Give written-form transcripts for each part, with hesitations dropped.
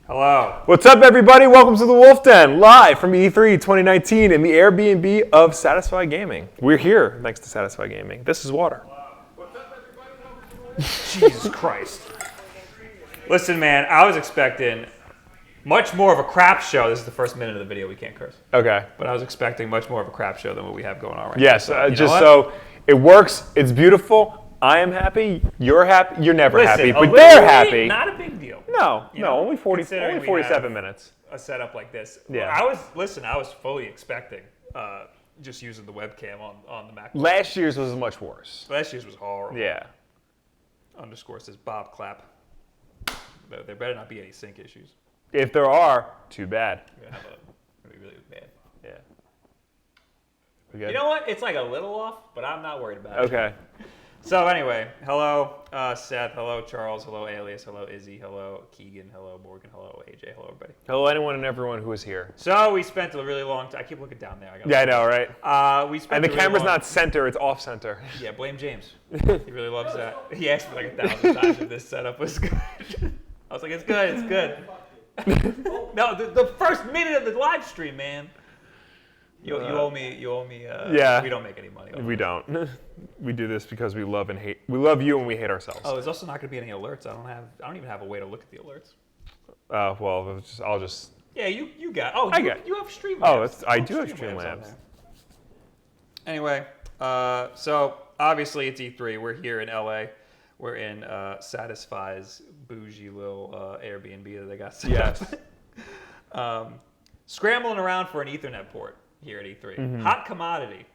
Hello. What's up, everybody? Welcome to the Wulff Den, live from E3 2019 in the Airbnb of Satisfy Gaming. We're here thanks to Satisfy Gaming. This is Water. What's up, everybody? Jesus Christ. Listen, man, I was expecting much more of a crap show. This is the first minute of the video. We can't curse. Okay. But I was expecting much more of a crap show than what we have going on right yes, now. Yes, so it works. It's beautiful. I am happy. You're happy. You're never happy, but they're happy. Not a big deal. No, only 47 minutes. A setup like this. Yeah. I was fully expecting just using the webcam on the Mac. Last year's was much worse. Last year's was horrible. Yeah. Underscore says Bob Clap. There better not be any sync issues. If there are, too bad. It's gonna be really bad. Yeah. You know what? It's like a little off, but I'm not worried about it. Okay. So anyway, hello Seth, hello Charles, hello Alias, hello Izzy, hello Keegan, hello Morgan, hello AJ, hello everybody. Hello anyone and everyone who is here. So we spent a really long time. I keep looking down there. I know, right? We spent and the camera's not center, it's off center. Yeah, blame James. He really loves that. He asked me like 1,000 times if this setup was good. I was like, it's good, it's good. No, the first minute of the live stream, man. You owe me. Yeah. We don't make any money. We don't. We do this because we love and hate. We love you and we hate ourselves. Oh, there's also not going to be any alerts. I don't even have a way to look at the alerts. Well, I'll just. Yeah, you got. Oh, you have Streamlabs. Oh, I do have Streamlabs. Anyway, so obviously it's E3. We're here in LA. We're in Satisfy's bougie little Airbnb that they got set up. Scrambling around for an Ethernet port here at E3. Mm-hmm. Hot commodity.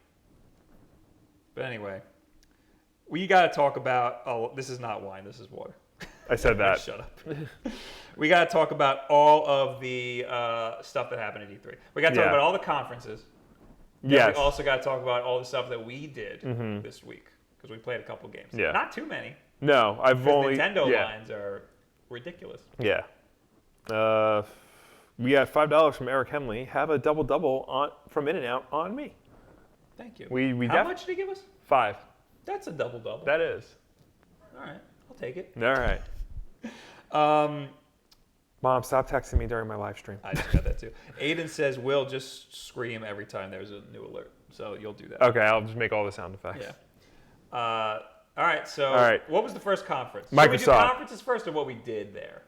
But anyway, we got to talk about. Oh, this is not wine. This is water. I said that. Shut up. We got to talk about all of the stuff that happened at E3. We got to talk about all the conferences. Yes. We also got to talk about all the stuff that we did this week because we played a couple games. Yeah. Not too many. No, I've only. Nintendo lines are ridiculous. Yeah. We got $5 from Eric Hemley. Have a double from In-N-Out on me. Thank you. How much did he give us? 5. That's a double. That is. All right, I'll take it. All right. Mom, stop texting me during my live stream. I just got that too. Aiden says, "Will just scream every time there's a new alert." So you'll do that. Okay, I'll just make all the sound effects. Yeah. All right. So, what was the first conference? Microsoft. Should we do conferences first, or what we did there?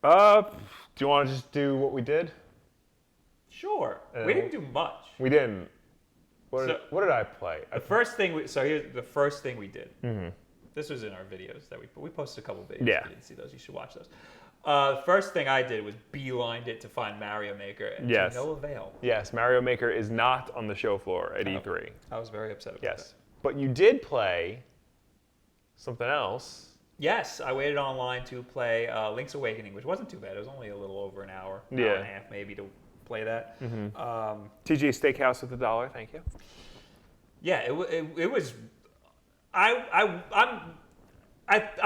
Do you want to just do what we did? Sure. We didn't do much. We didn't. What did I play? Here's the first thing we did. Mm-hmm. This was in our videos that we posted a couple of videos. Yeah. If you didn't see those, you should watch those. The first thing I did was beelined it to find Mario Maker, and to no avail. Yes, Mario Maker is not on the show floor at E3. I was very upset about that. But you did play something else. Yes, I waited online to play Link's Awakening, which wasn't too bad. It was only a little over an hour and a half maybe to play that. Mm-hmm. TJ Steakhouse with $1, thank you. Yeah, it was. I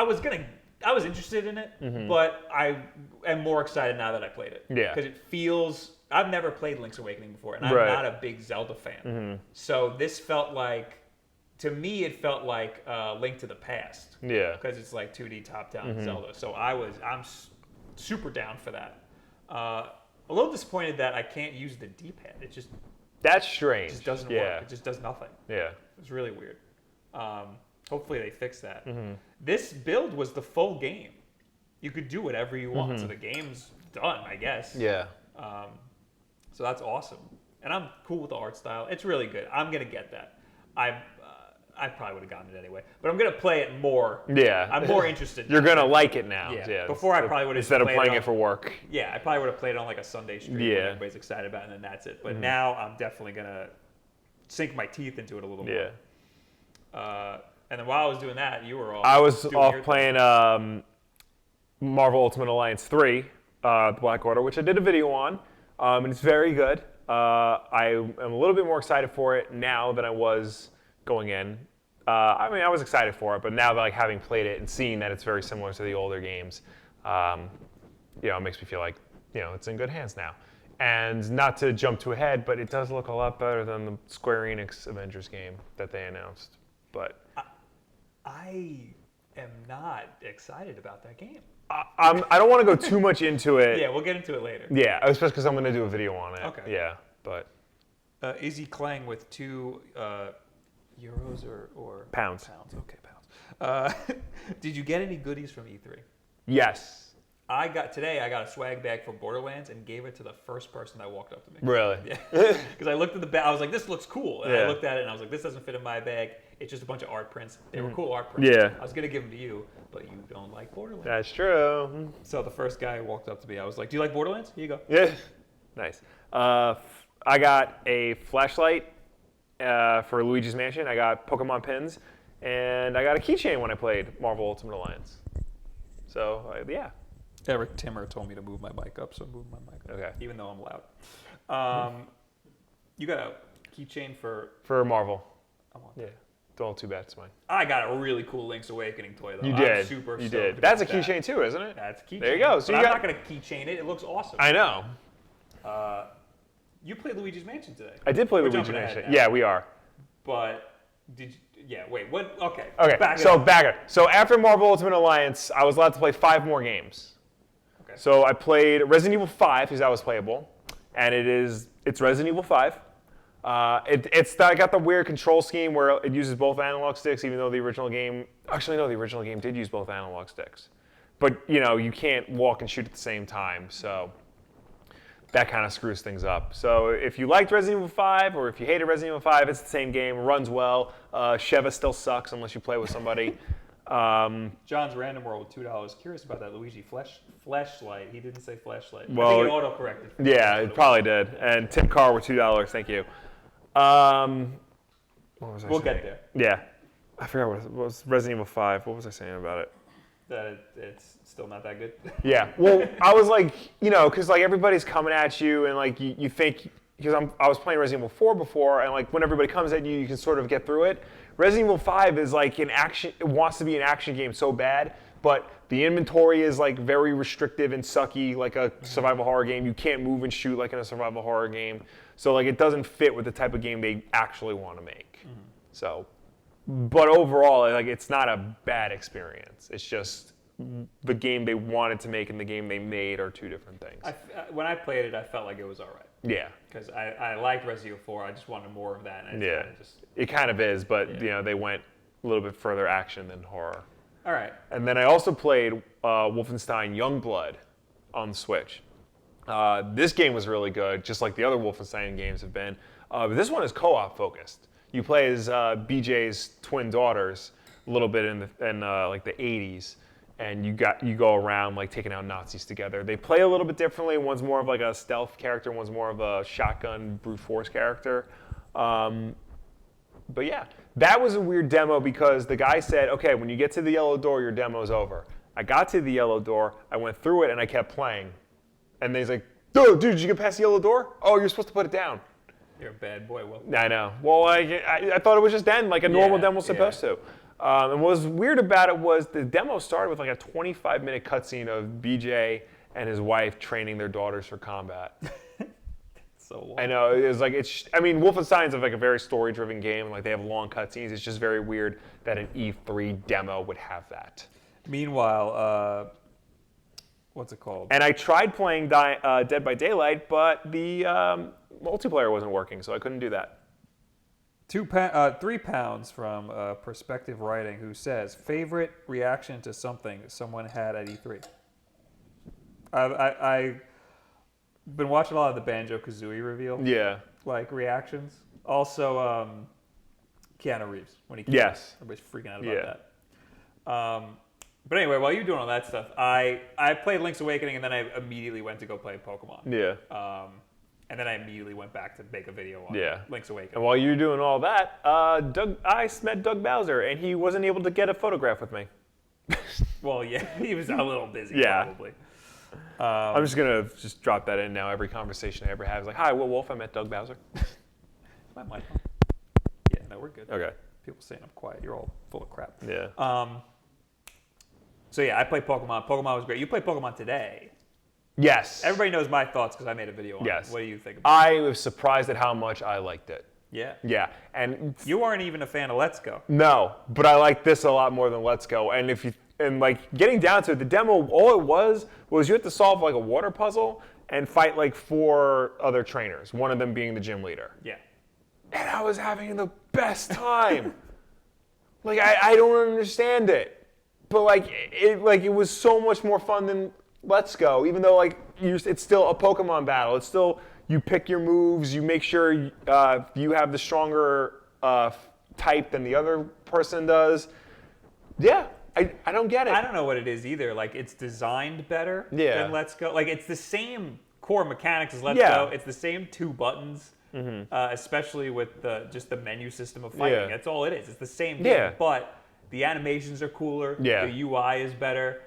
was interested in it, but I am more excited now that I played it. Yeah, because it feels. I've never played Link's Awakening before, and I'm not a big Zelda fan. Mm-hmm. So this felt like. To me, it felt like Link to the Past. Yeah. Because it's like 2D top-down Zelda. So I'm super down for that. A little disappointed that I can't use the D-pad. That's strange. It just doesn't work. It just does nothing. Yeah. It's really weird. Hopefully they fix that. Mm-hmm. This build was the full game. You could do whatever you want. So the game's done, I guess. Yeah. So that's awesome. And I'm cool with the art style. It's really good. I'm going to get that. I probably would have gotten it anyway, but I'm gonna play it more. Yeah, I'm more interested. You're gonna like it now. Yeah. Before I probably would have instead of playing it for work. Yeah, I probably would have played it on like a Sunday stream. When everybody's excited about it, and then that's it. But now I'm definitely gonna sink my teeth into it a little more. Yeah. And then while I was doing that, you were off. I was off playing Marvel Ultimate Alliance 3, The Black Order, which I did a video on, and it's very good. I am a little bit more excited for it now than I was going in. I was excited for it, but now that having played it and seeing that it's very similar to the older games, it makes me feel like it's in good hands now. And not to jump too ahead, but it does look a lot better than the Square Enix Avengers game that they announced. But I am not excited about that game. I don't want to go too much into it. Yeah, we'll get into it later. Yeah, especially because I'm going to do a video on it. Okay. Yeah, but... Izzy Klang with 2 euros or... Pounds. Pounds, okay, pounds. Did you get any goodies from E3? Yes. Today I got a swag bag for Borderlands and gave it to the first person that walked up to me. Really? Yeah. Because I looked at the bag, I was like, this looks cool. And I looked at it and I was like, this doesn't fit in my bag. It's just a bunch of art prints. They were cool art prints. Yeah. I was going to give them to you, but you don't like Borderlands. That's true. So the first guy who walked up to me, I was like, do you like Borderlands? Here you go. Yeah. Nice. I got a flashlight for Luigi's Mansion. I got Pokemon pins. And I got a keychain when I played Marvel Ultimate Alliance. So, yeah. Eric Timmer told me to move my mic up, so I moved my mic up. Okay. Even though I'm loud. You got a keychain for Marvel. I want that. Yeah. Don't too bad, it's mine. I got a really cool Link's Awakening toy, though. You did. I'm super you stoked did. That's a keychain, too, isn't it? That's a keychain. There you go. So but you I'm not going to keychain it. It looks awesome. I know. You played Luigi's Mansion today. I did play Luigi's Mansion. Yeah, we are. But did you... Yeah, wait, what? Okay. Okay, so after Marvel Ultimate Alliance, I was allowed to play 5 more games. Okay. So I played Resident Evil 5, because that was playable. And it's Resident Evil 5. I got the weird control scheme where it uses both analog sticks, even though the original game... Actually, no, the original game did use both analog sticks. But, you can't walk and shoot at the same time, so... That kind of screws things up. So if you liked Resident Evil 5 or if you hated Resident Evil 5, it's the same game. It runs well. Sheva still sucks unless you play with somebody. John's Random World with $2. Curious about that Luigi flashlight. He didn't say flashlight. Well, I think it auto-corrected. Yeah, it probably did. And Tim Carr with $2. Thank you. What was I We'll saying? get there. Yeah. I forgot what was Resident Evil 5. What was I saying about it? That it's still not that good. Yeah. Well, I was like, because like everybody's coming at you and like you think, because I was playing Resident Evil 4 before, and like when everybody comes at you, you can sort of get through it. Resident Evil 5 is like an action. It wants to be an action game so bad, but the inventory is like very restrictive and sucky, like a survival horror game. You can't move and shoot like in a survival horror game. So like it doesn't fit with the type of game they actually want to make. Mm-hmm. So. But overall, like it's not a bad experience. It's just the game they wanted to make and the game they made are 2 different things. When I played it, I felt like it was all right. Yeah. Because I liked Resident Evil 4. I just wanted more of that. And It kind of is, but they went a little bit further action than horror. All right. And then I also played Wolfenstein Youngblood on the Switch. This game was really good, just like the other Wolfenstein games have been. But this one is co-op focused. You play as BJ's twin daughters a little bit in like the 80s, and you go around like taking out Nazis together. They play a little bit differently. One's more of like a stealth character, one's more of a shotgun brute force character. But yeah, that was a weird demo because the guy said, okay, when you get to the yellow door, your demo's over. I got to the yellow door, I went through it, and I kept playing. And then he's like, dude, did you get past the yellow door? Oh, you're supposed to put it down. You're a bad boy, Will. I know. Well, I thought it was just end like a normal demo was supposed to. And what was weird about it was the demo started with like a 25-minute cutscene of BJ and his wife training their daughters for combat. So long. I know. It was like Wolfenstein's like a very story-driven game, and like they have long cutscenes. It's just very weird that an E3 demo would have that. Meanwhile, what's it called? And I tried playing Dead by Daylight, but the multiplayer wasn't working, so I couldn't do that. 3 pounds from Perspective Writing, who says, favorite reaction to something someone had at E3? I've been watching a lot of the Banjo-Kazooie reveal. Yeah. Like, reactions. Also, Keanu Reeves, when he came. Yes. Everybody's freaking out about that. But anyway, while you're doing all that stuff, I played Link's Awakening, and then I immediately went to go play Pokemon. Yeah. And then I immediately went back to make a video on Link's Awakening. And while you're doing all that, I met Doug Bowser, and he wasn't able to get a photograph with me. Well, yeah, he was a little busy, probably. I'm just going to drop that in now. Every conversation I ever have is like, hi, Wolf, I met Doug Bowser. My mic on? Yeah, no, we're good. Okay. People saying I'm quiet. You're all full of crap. Yeah. So yeah, I played Pokemon. Pokemon was great. You played Pokemon today. Yes. Everybody knows my thoughts because I made a video on it. Yes. What do you think about it? I was surprised at how much I liked it. Yeah. Yeah, and You aren't even a fan of Let's Go. no, but I like this a lot more than Let's Go. And like getting down to it, the demo, all it was you had to solve like a water puzzle and fight like 4 other trainers, one of them being the gym leader. Yeah. And I was having the best time. Like I don't understand it, but like it was so much more fun than Let's Go. Even though like it's still a Pokemon battle. It's still you pick your moves. You make sure you have the stronger type than the other person does. Yeah, I don't get it. I don't know what it is either. Like it's designed better than Let's Go. Like it's the same core mechanics as Let's Go. It's the same 2 buttons. Especially with just the menu system of fighting. That's all it is. It's the same game, but the animations are cooler. The UI is better.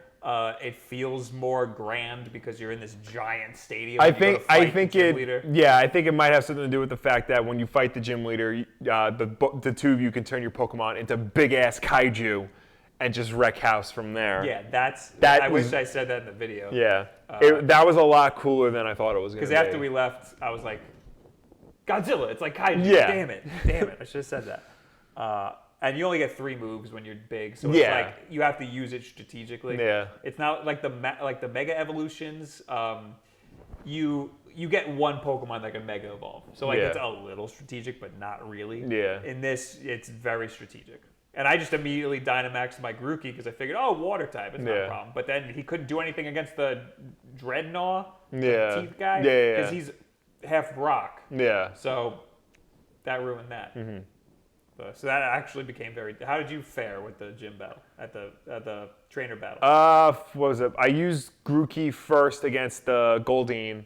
It feels more grand because you're in this giant stadium. I think it might have something to do with the fact that when you fight the gym leader, the 2 of you can turn your Pokemon into big ass kaiju and just wreck house from there. Yeah, I wish I said that in the video. Yeah, that was a lot cooler than I thought it was going to be. Because after we left, I was like, Godzilla, it's like kaiju. Yeah. Damn it. I should have said that. And you only get 3 moves when you're big, so it's like you have to use it strategically. Yeah. It's not like the Mega Evolutions. You get 1 Pokemon that can Mega Evolve, so like it's a little strategic, but not really. Yeah. In this, it's very strategic. And I just immediately Dynamaxed my Grookey because I figured, water type, it's not a problem. But then he couldn't do anything against the Dreadnought, the teeth guy, because he's half rock. Yeah. So that ruined that. So that actually became very. How did you fare with the gym battle at the trainer battle? What was it? I used Grookey first against the Goldeen,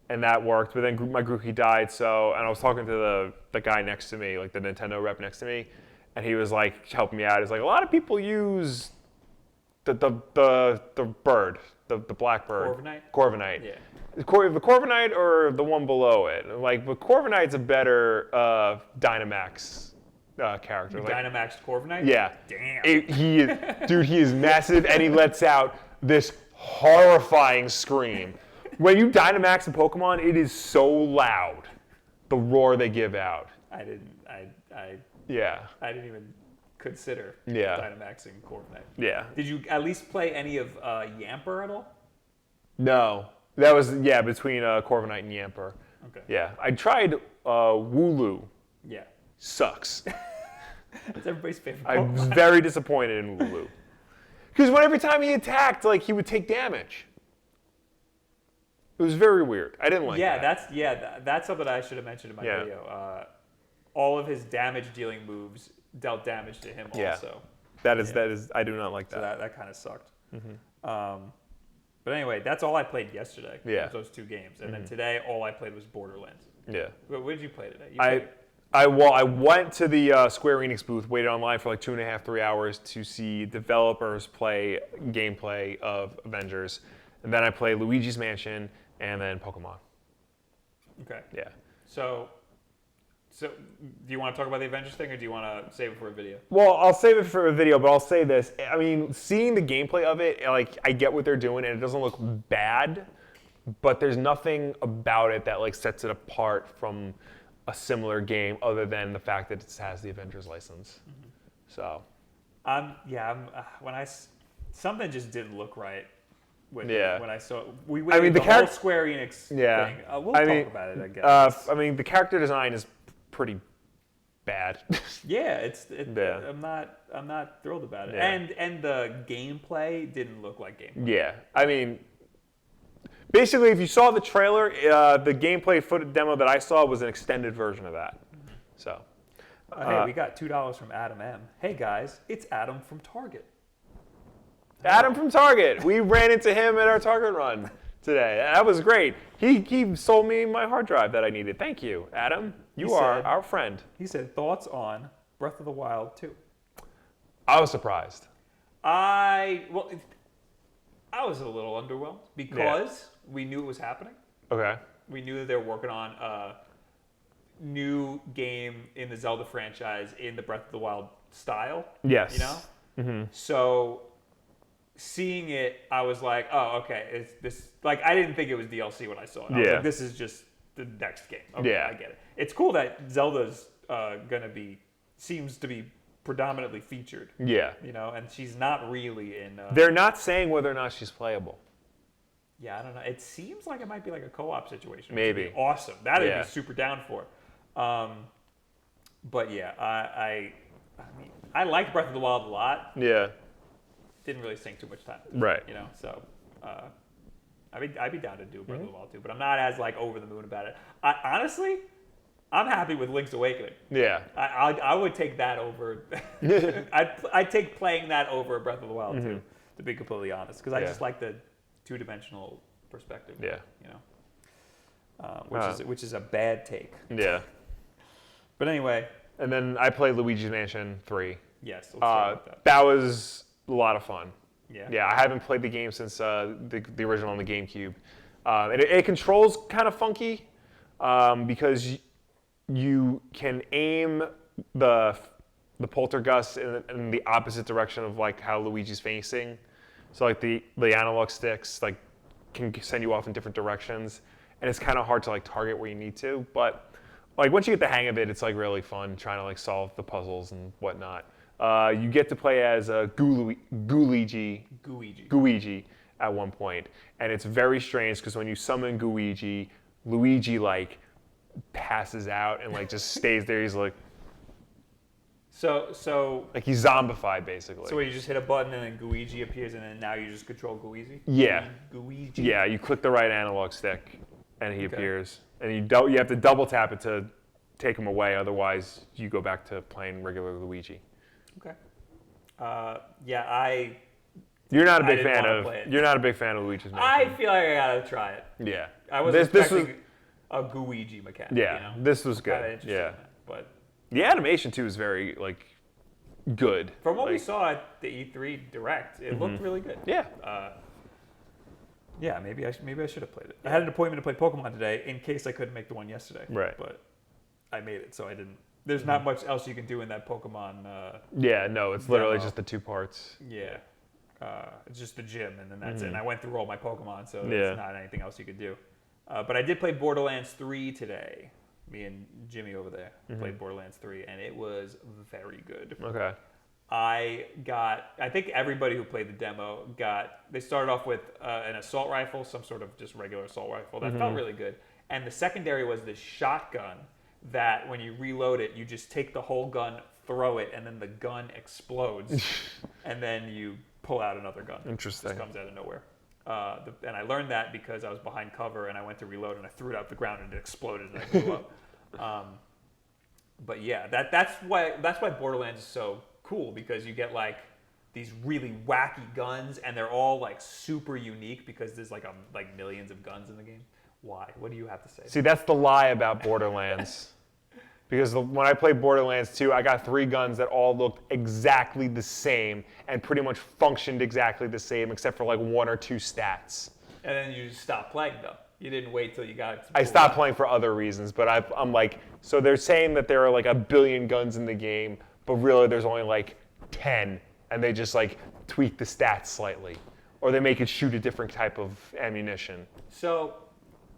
and that worked. But then my Grookey died. And I was talking to the guy next to me, like the Nintendo rep next to me, and he was like helping me out. He's like, a lot of people use the bird, the black bird. Corviknight. Yeah. The Corviknight or the one below it. Like, but Corviknight's a better Dynamax character. You Dynamaxed Corviknight? Yeah. Damn. He is massive, and he lets out this horrifying scream. When you Dynamax a Pokemon, it is so loud, the roar they give out. I didn't even consider Dynamaxing Corviknight. Yeah. Did you at least play any of Yamper at all? No. That was, between Corviknight and Yamper. Okay. Yeah. I tried Wooloo. Yeah. Sucks. That's everybody's favorite Pokemon. I was very disappointed in Wooloo. Because every time he attacked, like, he would take damage. It was very weird. I didn't like that. That's something I should have mentioned in my video. All of his damage-dealing moves dealt damage to him also. That is. I do not like that. So that kind of sucked. But anyway, that's all I played yesterday. Yeah. Was those 2 games, and then today all I played was Borderlands. Yeah. What did you play today? I went to the Square Enix booth, waited online for like 2.5, 3 hours to see developers play gameplay of Avengers, and then I played Luigi's Mansion and then Pokemon. Okay. Yeah. So do you want to talk about the Avengers thing, or do you want to save it for a video? Well, I'll save it for a video, but I'll say this. I mean, seeing the gameplay of it, like, I get what they're doing, and it doesn't look bad, but there's nothing about it that, like, sets it apart from a similar game other than the fact that it has the Avengers license. So. Something just didn't look right. When I saw the whole Square Enix thing. We'll talk about it, I guess. The character design is pretty bad. I'm not thrilled about it. Yeah. And the gameplay didn't look like gameplay. Yeah. I mean, basically, if you saw the trailer, the gameplay footage demo that I saw was an extended version of that. So. Hey, we got $2 from Adam M. Hey guys, it's Adam from Target. Adam from Target. We ran into him at our Target run today. That was great. He sold me my hard drive that I needed. Thank you, Adam. You are our friend. He said, thoughts on Breath of the Wild 2? I was surprised. I was a little underwhelmed because we knew it was happening. Okay. We knew that they were working on a new game in the Zelda franchise in the Breath of the Wild style. Yes. You know? Mm-hmm. So seeing it, I was like, oh, okay. It's this, like, I didn't think it was DLC when I saw it. I was like, this is just the next game. Okay, I get it. It's cool that Zelda's seems to be predominantly featured. Yeah. And she's not really in. They're not saying whether or not she's playable. Yeah, I don't know. It seems like it might be like a co-op situation. Maybe. Which would be awesome. That would be super down for. But yeah, I mean, I liked Breath of the Wild a lot. Yeah. Didn't really sink too much time. Right. So I'd be down to do Breath of the Wild too, but I'm not as like over the moon about it. Honestly, I'm happy with Link's Awakening. Yeah. I would take that over. I'd take playing that over Breath of the Wild too, to be completely honest, because I just like the two-dimensional perspective. Yeah. Which is a bad take. Yeah. But anyway. And then I played Luigi's Mansion 3. Yes. Let's talk about that. That was a lot of fun. Yeah. Yeah, I haven't played the game since the original on the GameCube. It controls kind of funky because you can aim the poltergust in the opposite direction of like how Luigi's facing. So like the analog sticks like can send you off in different directions, and it's kind of hard to like target where you need to. But like once you get the hang of it, it's like really fun trying to like solve the puzzles and whatnot. You get to play as a Luigi at one point, and it's very strange because when you summon Luigi like passes out and like just stays there. He's like, so like he's zombified basically. So where you just hit a button and then Luigi appears, and then now you just control Luigi. Yeah. Luigi. Yeah, you click the right analog stick, and he appears, and you have to double tap it to take him away. Otherwise, you go back to playing regular Luigi. Okay. Yeah, You're not a big fan of. You're not a big fan of Luigi's Mansion. I feel like I gotta try it. Yeah. I was expecting a Luigi mechanic. Yeah. This was good. Yeah. But the animation too is very like good. From what we saw at the E3 Direct, it looked really good. Yeah. Yeah. Maybe I should have played it. I had an appointment to play Pokemon today in case I couldn't make the one yesterday. Right. But I made it, so I didn't. There's not much else you can do in that Pokemon. Yeah, no, it's literally just the 2 parts. Yeah, it's just the gym, and then that's it. And I went through all my Pokemon, so there's not anything else you could do. But I did play Borderlands 3 today. Me and Jimmy over there played Borderlands 3, and it was very good. Okay. I think everybody who played the demo they started off with an assault rifle, some sort of just regular assault rifle. That felt really good. And the secondary was this shotgun that when you reload it, you just take the whole gun, throw it, and then the gun explodes. And then you pull out another gun. Interesting. It just comes out of nowhere. And I learned that because I was behind cover and I went to reload and I threw it out the ground and it exploded and I blew up. But yeah, that's why Borderlands is so cool, because you get like these really wacky guns and they're all like super unique because there's like millions of guns in the game. Why? What do you have to say? See, that's the lie about Borderlands. Because when I played Borderlands 2, I got 3 guns that all looked exactly the same and pretty much functioned exactly the same except for like 1 or 2 stats. And then you just stopped playing though. You didn't wait till you got it. I stopped playing for other reasons, but I'm like, so they're saying that there are like 1 billion guns in the game, but really there's only like 10, and they just like tweak the stats slightly. Or they make it shoot a different type of ammunition. So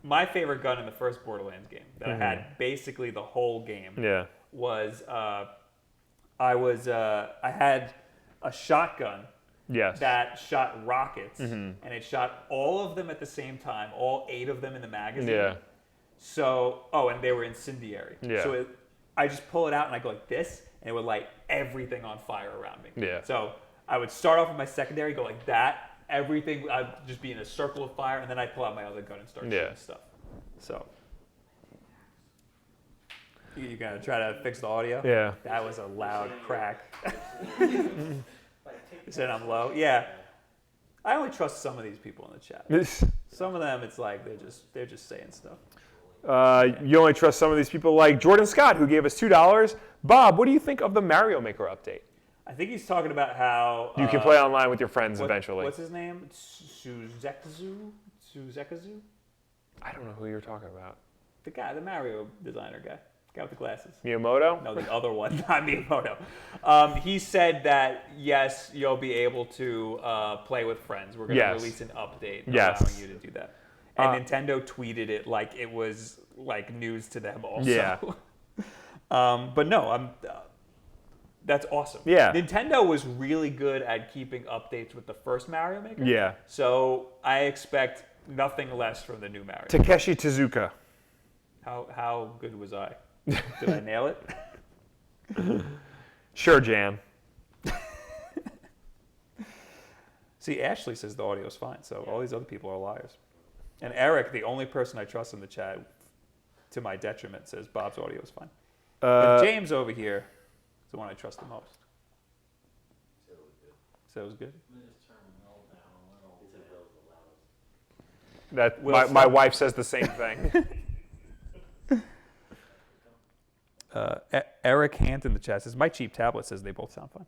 my favorite gun in the first Borderlands game that I had basically the whole game was I had a shotgun that shot rockets, and it shot all of them at the same time, all 8 of them in the magazine. Yeah. So, and they were incendiary. Yeah. So I just pull it out and I go like this, and it would light everything on fire around me. Yeah. So I would start off with my secondary, go like that. Everything, I'd just be in a circle of fire, and then I'd pull out my other gun and start shooting stuff. So, you gonna try to fix the audio? Yeah. That was a loud crack. You said I'm low? Yeah. I only trust some of these people in the chat. Some of them, it's like they're just saying stuff. You only trust some of these people like Jordan Scott, who gave us $2. Bob, what do you think of the Mario Maker update? I think he's talking about how you can play online with your friends eventually. What's his name? Suzekazu? I don't know who you're talking about. The guy, the Mario designer guy. Guy with the glasses. Miyamoto? No, the other one, not Miyamoto. He said that, yes, you'll be able to play with friends. We're going to release an update allowing you to do that. And Nintendo tweeted it like it was like news to them also. Yeah. But no, that's awesome. Yeah. Nintendo was really good at keeping updates with the first Mario Maker. Yeah. So I expect nothing less from the new Mario. Takeshi Tezuka. How good was I? Did I nail it? Sure, Jan. See, Ashley says the audio's fine, so all these other people are liars. And Eric, the only person I trust in the chat, to my detriment, says Bob's audio is fine. But James over here is the one I trust the most. So it was good? That my wife says the same thing. Eric Hant in the chat says, my cheap tablet says they both sound fine.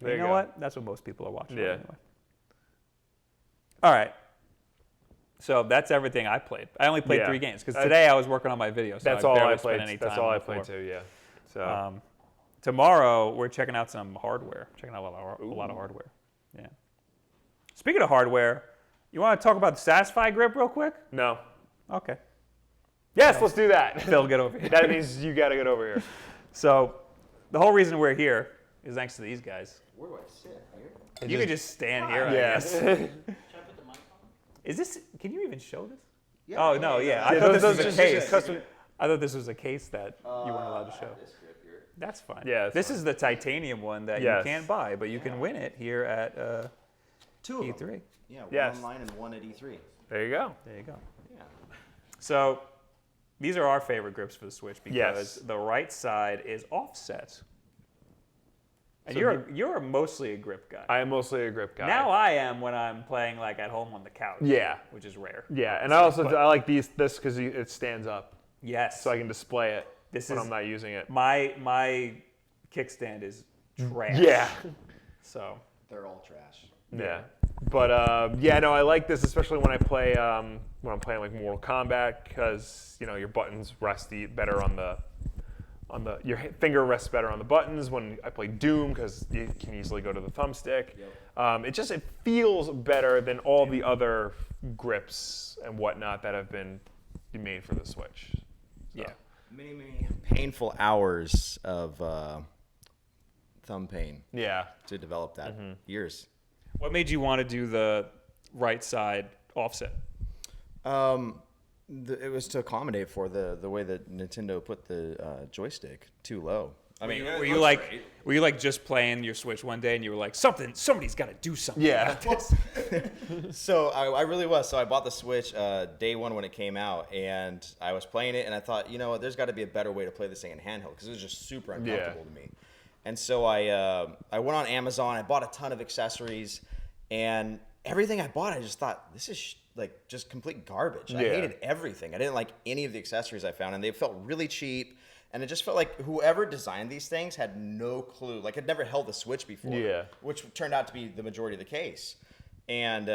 There you know go. what? That's what most people are watching. Yeah. Anyway. All right. So that's everything I played. I only played 3 games because today I was working on my video. So that's all I played. That's all I played too. Yeah. So tomorrow we're checking out some hardware. Checking out a lot of hardware. Yeah. Speaking of hardware, you want to talk about the Satisfy grip real quick? No. Okay. Yes, let's do that. Phil, get over here. That means you got to get over here. So the whole reason we're here is thanks to these guys. Where do I sit? Here? You could just stand here, I guess. Should I put the mic on? Is this? Can you even show this? Yeah, Oh no, yeah. I Yeah, thought those this was just- a case. custom- I thought this was a case that you weren't allowed to I show. have this grip here. That's fine. Yeah, it's this fine. is the titanium one that Yes. you can't buy, but you can win it here at 2 of them. E3. Yeah, one Yes. online and one at E3. There you go. There you go. Yeah. So these are our favorite grips for the Switch because Yes. the right side is offset. And So you're mostly a grip guy. I am mostly a grip guy. Now I am when I'm playing like at home on the couch. Yeah. Which is rare. Yeah, and I like this because it stands up, Yes. so I can display it This when is- I'm not using it. My kickstand is trash. Yeah. So They're all trash. Yeah. But no, I like this, especially when I play when I'm playing like Mortal Kombat, because your buttons rest better on the your finger rests better on the buttons. When I play Doom, because you can easily go to the thumbstick. Yep. It feels better than all the other grips and whatnot that have been made for the Switch. So. yeah. Many painful hours of thumb pain Yeah. to develop that. Years. What made you want to do the right side offset? It was to accommodate for the way that Nintendo put the joystick too low. I mean, were you like just playing your Switch one day and you were like somebody's got to do something? Yeah. about this? So I really was. So I bought the Switch day one when it came out, and I was playing it, and I thought, you know what, there's got to be a better way to play this thing in handheld because it was just super uncomfortable to me. And so I went on Amazon. I bought a ton of accessories, and everything I bought, I just thought, this is like just complete garbage. I hated everything. I didn't like any of the accessories I found, and they felt really cheap. And it just felt like whoever designed these things had no clue. Like, had never held a Switch before. Yeah. Which turned out to be the majority of the case. And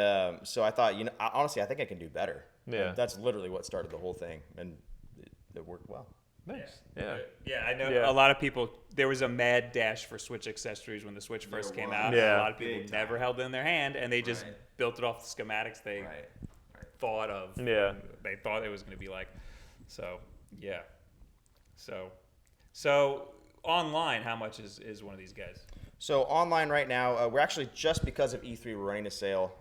so I thought, honestly, I think I can do better. Yeah. And that's literally what started the whole thing. And it worked well. Nice. Yeah. Yeah, I know Yeah. a lot of people. There was a mad dash for Switch accessories when the Switch first came out. Yeah. And a lot of people never held it in their hand, and they just built it off the schematics they thought of. Yeah. They thought it was going to be like. So yeah. So online, how much is one of these guys? So online right now, we're actually, just because of E3, we're running a sale.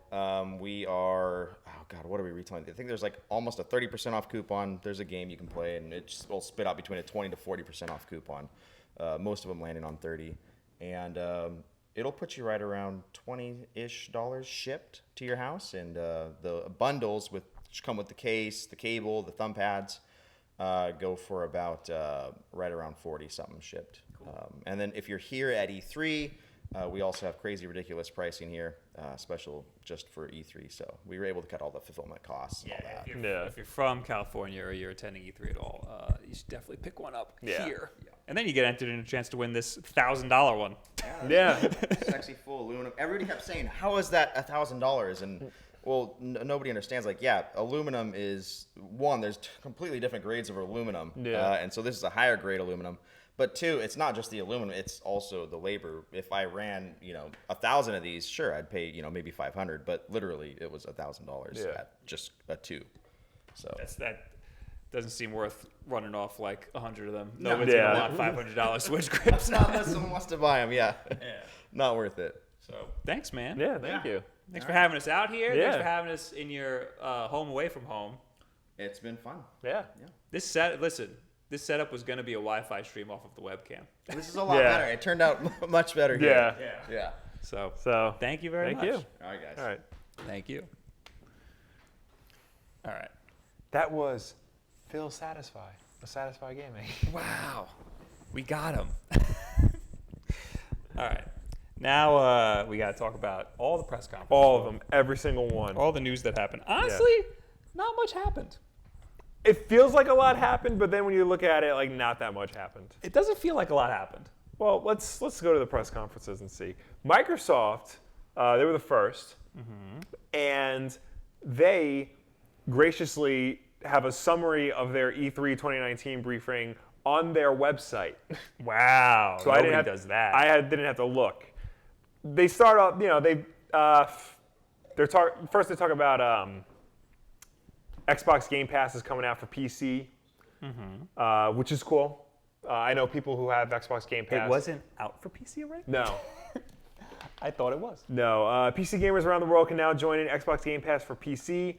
We are, oh God, what are we retailing? I think there's like almost a 30% off coupon. There's a game you can play, and it will spit out between a 20 to 40% off coupon. Most of them landing on 30. And it'll put you right around $20-ish shipped to your house. And the bundles, which come with the case, the cable, the thumb pads, go for about right around 40-something shipped. Cool. And then if you're here at E3, we also have crazy ridiculous pricing here, special just for E3. So we were able to cut all the fulfillment costs and all that. If you're from California or you're attending E3 at all, you should definitely pick one up here. Yeah. And then you get entered in a chance to win this $1,000 one. Yeah. Sexy full aluminum. Everybody kept saying, how is that $1,000? And well, nobody understands. Like, yeah, aluminum is one. There's completely different grades of aluminum, and so this is a higher grade aluminum. But two, it's not just the aluminum; it's also the labor. If I ran, 1,000 of these, sure, I'd pay, maybe 500. But literally, it was $1,000 at just a two. So doesn't seem worth running off like 100 of them. Nobody's gonna want $500 Switch grips. Not unless someone wants to buy them. Yeah. Not worth it. So thanks, man. Yeah, thank you. Thanks for having us out here. Yeah. Thanks for having us in your home away from home. It's been fun. Yeah. This setup was gonna be a Wi-Fi stream off of the webcam. This is a lot better. It turned out much better here. Yeah. So thank you very much. Thank you. All right, guys. All right. Thank you. All right. That was Phil Satisfy of Satisfy Gaming. Wow. We got him. All right. Now we got to talk about all the press conferences. All of them. Every single one. All the news that happened. Honestly, not much happened. It feels like a lot happened, but then when you look at it, like not that much happened. It doesn't feel like a lot happened. Well, let's go to the press conferences and see. Microsoft, they were the first, and they graciously have a summary of their E3 2019 briefing on their website. Wow. So Nobody does that. I didn't have to look. They start off, first they talk about Xbox Game Pass is coming out for PC, which is cool. I know people who have Xbox Game Pass. It wasn't out for PC already? No. I thought it was. No. PC gamers around the world can now join in Xbox Game Pass for PC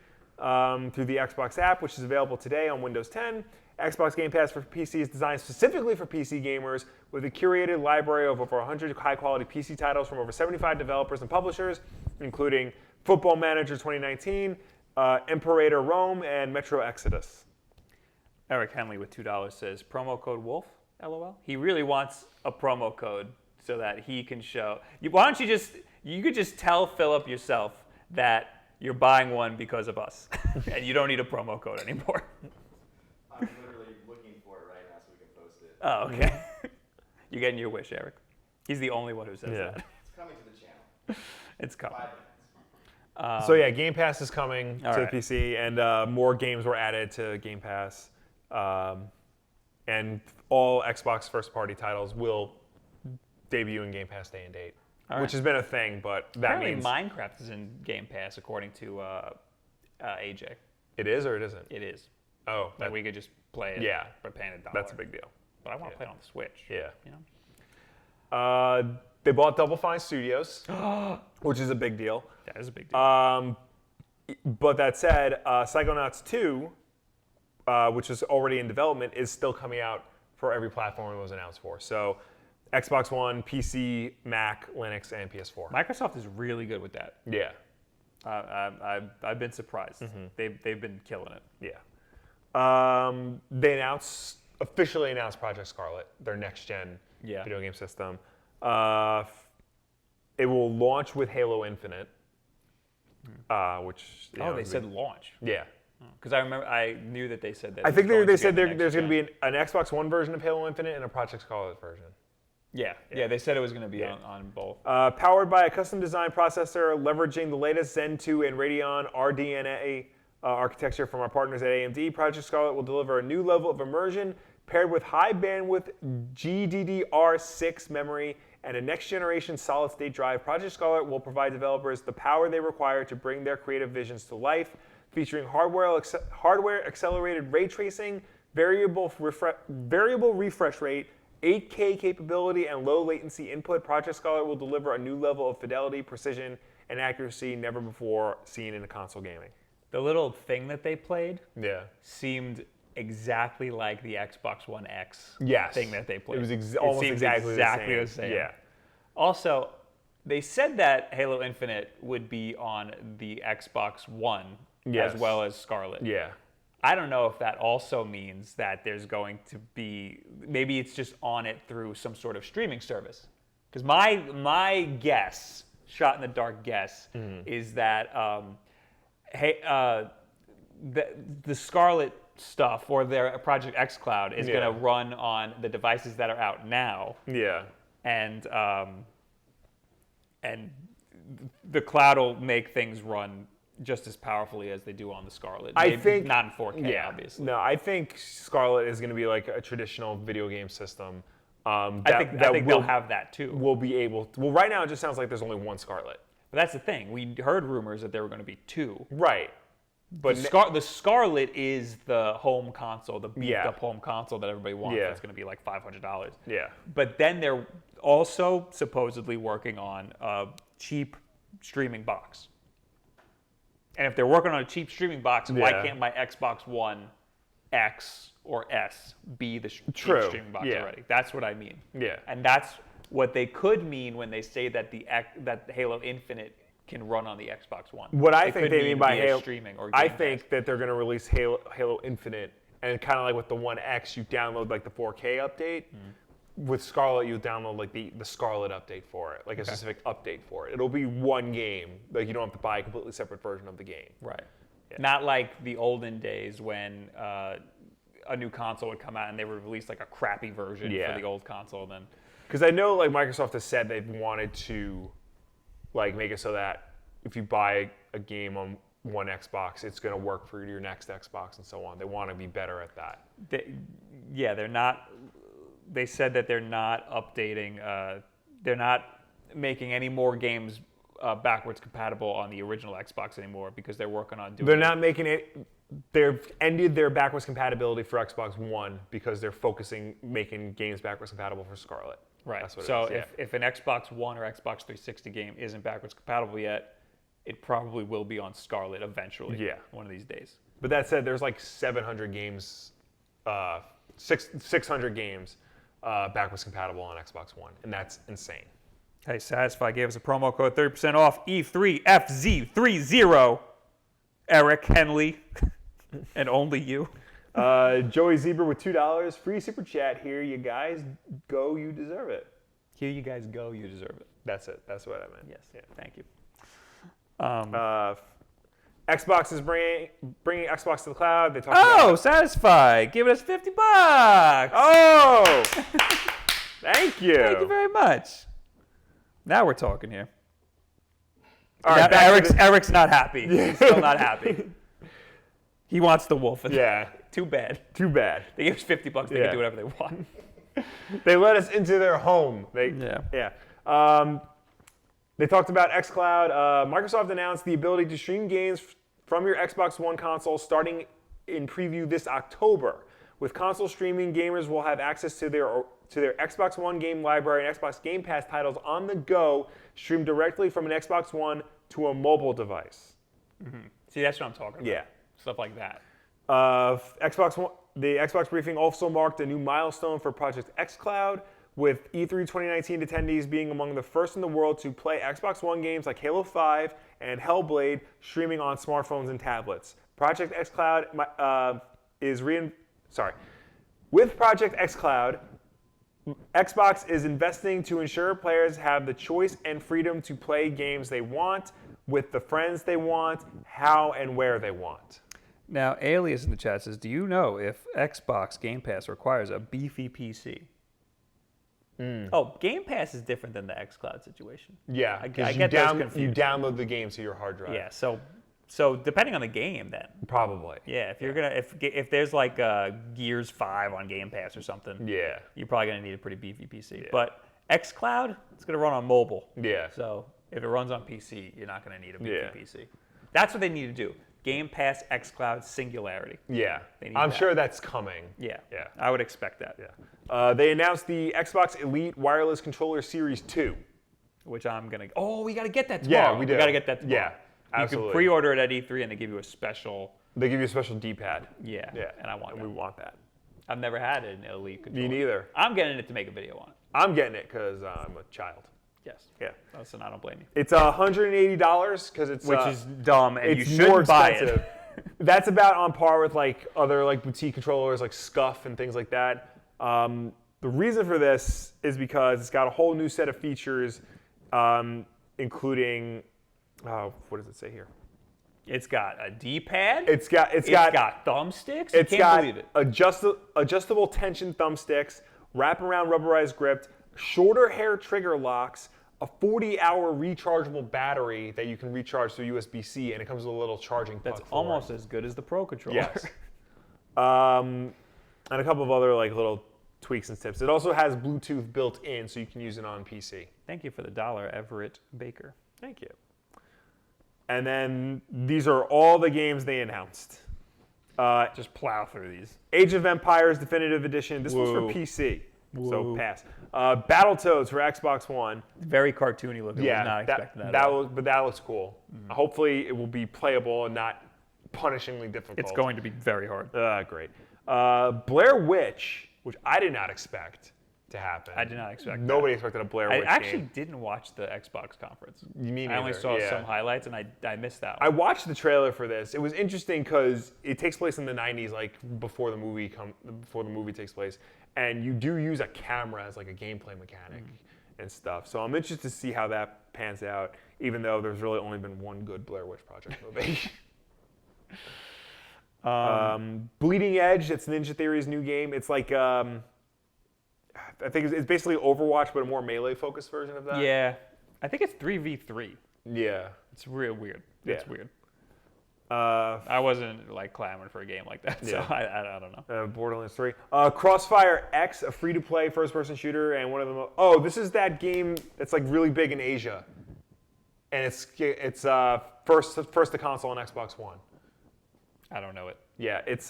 through the Xbox app, which is available today on Windows 10. Xbox Game Pass for PC is designed specifically for PC gamers with a curated library of over 100 high-quality PC titles from over 75 developers and publishers, including Football Manager 2019, Imperator Rome, and Metro Exodus. Eric Henley with $2 says, promo code Wolf, LOL. He really wants a promo code so that he can show. Why don't you could just tell Philip yourself that you're buying one because of us, and you don't need a promo code anymore. I'm literally looking for it right now so we can post it. Oh, okay. You're getting your wish, Eric. He's the only one who says that. It's coming to the channel. It's coming. 5 minutes. So yeah, Game Pass is coming to right. the PC, and more games were added to Game Pass. And all Xbox first-party titles will debut in Game Pass day and date, which has been a thing, but that Apparently means... Minecraft is in Game Pass, according to AJ. It is or it isn't? It is. Oh. Like we could just play it for paying $1. That's a big deal. But I want to play it on the Switch. Yeah. You know? They bought Double Fine Studios, which is a big deal. That is a big deal. But that said, Psychonauts 2, which is already in development, is still coming out for every platform it was announced for. So Xbox One, PC, Mac, Linux, and PS4. Microsoft is really good with that. Yeah. I've been surprised. They've been killing it. Yeah. They officially announced Project Scarlet, their next-gen video game system. It will launch with Halo Infinite, which... they said launch. Yeah. Because I knew that they said that. I think they said there's going to be an Xbox One version of Halo Infinite and a Project Scarlet version. Yeah, they said it was going to be on both. Powered by a custom-designed processor, leveraging the latest Zen 2 and Radeon RDNA architecture from our partners at AMD, Project Scarlet will deliver a new level of immersion paired with high-bandwidth GDDR6 memory and a next-generation solid-state drive. Project Scarlet will provide developers the power they require to bring their creative visions to life, featuring hardware-accelerated ray tracing, variable refresh rate, 8K capability, and low latency input. Project Scarlet will deliver a new level of fidelity, precision, and accuracy never before seen in a console gaming. The little thing that they played seemed exactly like the Xbox One X thing that they played. It was almost exactly the same. Yeah. Also, they said that Halo Infinite would be on the Xbox One as well as Scarlet. Yeah. I don't know if that also means that there's going to be, maybe it's just on it through some sort of streaming service. Because my guess, shot in the dark guess, is that the Scarlet stuff or their Project xCloud is going to run on the devices that are out now. Yeah. And the cloud will make things run just as powerfully as they do on the Scarlet. I think not in 4K, obviously. No, I think Scarlet is going to be like a traditional video game system. I think they'll have that too. We'll be able to, well, right now it just sounds like there's only one Scarlet. But that's the thing. We heard rumors that there were going to be two. Right. But the Scarlet is the home console, the beefed up home console that everybody wants. That's going to be like $500. Yeah. But then they're also supposedly working on a cheap streaming box. And if they're working on a cheap streaming box, why can't my Xbox One X or S be the cheap streaming box already? That's what I mean. Yeah. And that's what they could mean when they say that that Halo Infinite can run on the Xbox One. What I think they mean by Halo streaming or I think that they're going to release Halo Infinite, and kind of like with the One X, you download like the 4K update. With Scarlet, you download like the Scarlet update for it, like a specific update for it. It'll be one game. Like you don't have to buy a completely separate version of the game. Right. Yeah. Not like the olden days when a new console would come out and they would release like a crappy version for the old console. Then, because I know like Microsoft has said they've wanted to like make it so that if you buy a game on one Xbox, it's going to work for your next Xbox and so on. They want to be better at that. They're not. They said that they're not updating. They're not making any more games backwards compatible on the original Xbox anymore because they're working on doing. They're not making it. They've ended their backwards compatibility for Xbox One because they're making games backwards compatible for Scarlet. Right. That's what so it is, if an Xbox One or Xbox 360 game isn't backwards compatible yet, it probably will be on Scarlet eventually. Yeah. One of these days. But that said, there's like 700 games, 600 games backwards compatible on Xbox One, and that's insane. Hey, Satisfy gave us a promo code 30% off E3FZ30. Eric Henley, and only you. Joey Zebra with $2, free super chat. Here you guys go, you deserve it. Here you guys go, you deserve it. That's it. That's what I meant. Yes. Yeah. Thank you. Xbox is bringing Xbox to the cloud. They talked about Satisfy, giving us $50. Oh, thank you. Thank you very much. Now we're talking here. All right, Eric's not happy. He's still not happy. He wants the Wolfen. Yeah. Too bad. Too bad. They give us $50. They can do whatever they want. They let us into their home. They talked about xCloud. Microsoft announced the ability to stream games from your Xbox One console starting in preview this October. With console streaming, gamers will have access to their Xbox One game library and Xbox Game Pass titles on the go, streamed directly from an Xbox One to a mobile device. Mm-hmm. See, that's what I'm talking about. Yeah. Stuff like that. The Xbox briefing also marked a new milestone for Project xCloud, with E3 2019 attendees being among the first in the world to play Xbox One games like Halo 5 and Hellblade streaming on smartphones and tablets. Project xCloud With Project xCloud, Xbox is investing to ensure players have the choice and freedom to play games they want, with the friends they want, how and where they want. Now, Alias in the chat says, do you know if Xbox Game Pass requires a beefy PC? Oh, Game Pass is different than the xCloud situation. Yeah, I get those confused. You download the game to your hard drive. Yeah, so depending on the game, then probably. Yeah, if you're gonna if there's like Gears 5 on Game Pass or something, you're probably gonna need a pretty beefy PC. Yeah. But xCloud, it's gonna run on mobile. Yeah. So if it runs on PC, you're not gonna need a beefy PC. That's what they need to do. Game Pass xCloud singularity. Yeah, I'm sure that's coming. Yeah, I would expect that. Yeah. They announced the Xbox Elite Wireless Controller Series 2. Which I'm going to... Oh, we got to get that tomorrow. Yeah, we do. We got to get that tomorrow. Yeah, absolutely. You can pre-order it at E3 and they give you a special... They give you a special D-pad. Yeah, and I want that. We want that. I've never had an Elite controller. Me neither. I'm getting it to make a video on it. I'm getting it because I'm a child. Yes. Yeah. Oh, so I don't blame you. It's $180 because it's... Which is dumb and you it's shouldn't more buy expensive. it. That's about on par with like other like boutique controllers like Scuff and things like that. The reason for this is because it's got a whole new set of features, including what does it say here? It's got a D-pad. It's got thumbsticks. It's can't believe it. Adjustable tension thumbsticks, wraparound rubberized grip, shorter hair trigger locks, a 40-hour rechargeable battery that you can recharge through USB-C, and it comes with a little charging plug. That's almost as good as the Pro controller. Yes. And a couple of other like little tweaks and tips. It also has Bluetooth built in, so you can use it on PC. Thank you for the $1, Everett Baker. Thank you. And then these are all the games they announced. Just plow through these. Age of Empires Definitive Edition. This was for PC, so pass. Battletoads for Xbox One. Very cartoony looking. Yeah, I was not expecting that. But that looks cool. Mm-hmm. Hopefully, it will be playable and not punishingly difficult. It's going to be very hard. Great. Blair Witch, which I did not expect to happen. I did not expect Nobody expected a Blair Witch game. I actually didn't watch the Xbox conference. You mean I only saw some highlights, and I missed that one. I watched the trailer for this. It was interesting because it takes place in the 90s, like before the movie takes place, and you do use a camera as like a gameplay mechanic and stuff. So I'm interested to see how that pans out, even though there's really only been one good Blair Witch Project movie. Bleeding Edge, it's Ninja Theory's new game. It's like I think it's basically Overwatch, but a more melee-focused version of that. Yeah, I think it's 3v3. Yeah, it's real weird. Yeah. It's weird. I wasn't like clamoring for a game like that, so I don't know. Borderlands 3. Crossfire X, a free-to-play first-person shooter, and one of them. Oh, this is that game that's like really big in Asia, and it's first to console on Xbox One. I don't know it. Yeah, it's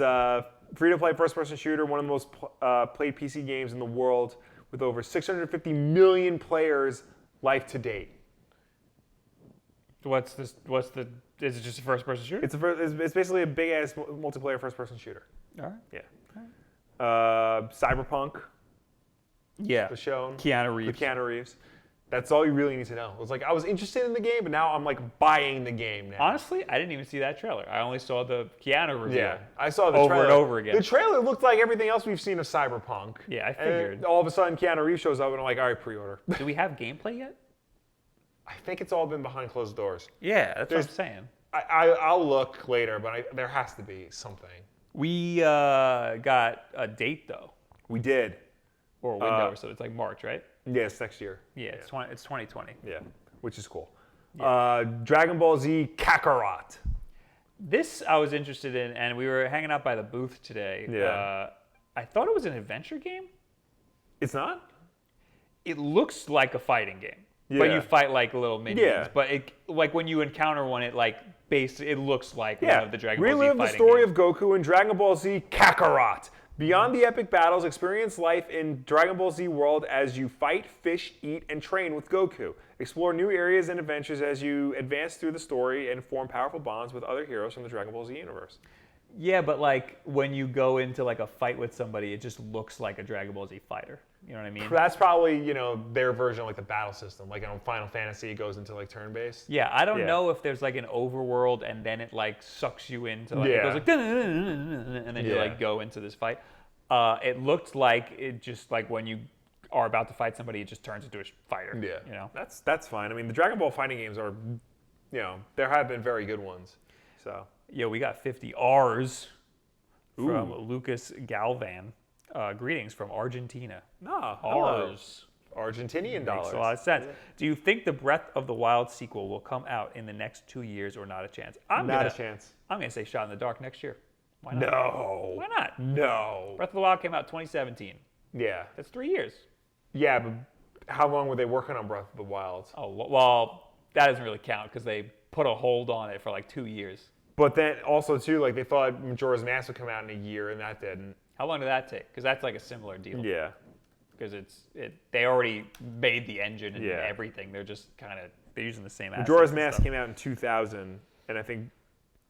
free-to-play first-person shooter, one of the most played PC games in the world, with over 650 million players life to date. What's this? Is it just a first-person shooter? It's basically a big-ass multiplayer first-person shooter. All right. Yeah. All right. Cyberpunk. Yeah. Was shown. Keanu Reeves. With Keanu Reeves. That's all you really need to know. It was like I was interested in the game, but now I'm like buying the game now. Honestly, I didn't even see that trailer. I only saw the Keanu review. Yeah, I saw the over trailer. and over again. The trailer looked like everything else we've seen of Cyberpunk. Yeah, I figured. And all of a sudden, Keanu Reeves shows up, and I'm like, all right, pre-order. Do we have gameplay yet? I think it's all been behind closed doors. Yeah, that's what I'm saying. I'll look later, but there has to be something. We got a date though. We did. Or a window, so it's like March, right? Yeah, it's next year. Yeah, it's 2020. Yeah, which is cool. Yeah. Dragon Ball Z Kakarot. This I was interested in, and we were hanging out by the booth today. Yeah. I thought it was an adventure game. It's not? It looks like a fighting game, Yeah. but you fight like little minions. Yeah. But it, like when you encounter one, it looks like one of the Dragon Ball Z Relive fighting the story games. of Goku in Dragon Ball Z Kakarot. Beyond the epic battles, experience life in Dragon Ball Z world as you fight, fish, eat, and train with Goku. Explore new areas and adventures as you advance through the story and form powerful bonds with other heroes from the Dragon Ball Z universe. Yeah, but like when you go into like a fight with somebody, it just looks like a Dragon Ball Z fighter. You know what I mean? That's probably, their version of like the battle system. Like on Final Fantasy, it goes into like turn-based. Yeah, I don't know if there's like an overworld and then it like sucks you into like it goes like and then you like go into this fight. It looked like it just like when you are about to fight somebody, it just turns into a fighter. Yeah, that's fine. I mean, the Dragon Ball fighting games are, there have been very good ones. So we got 50 R's from Lucas Galvan. Greetings from Argentina. R's. Argentinian dollars. Makes a lot of sense. Do you think the Breath of the Wild sequel will come out in the next 2 years or not a chance? Not a chance. I'm going to say Shot in the Dark next year. Why not? No. Why not? No. Breath of the Wild came out 2017. Yeah. That's 3 years. Yeah, but how long were they working on Breath of the Wild? Oh, well, that doesn't really count because they put a hold on it for like 2 years. But then also, too, like they thought Majora's Mask would come out in a year, and that didn't. How long did that take? Because that's like a similar deal. Yeah. Because they already made the engine and everything. They're just they're using the same assets. Majora's Mask came out in 2000, and I think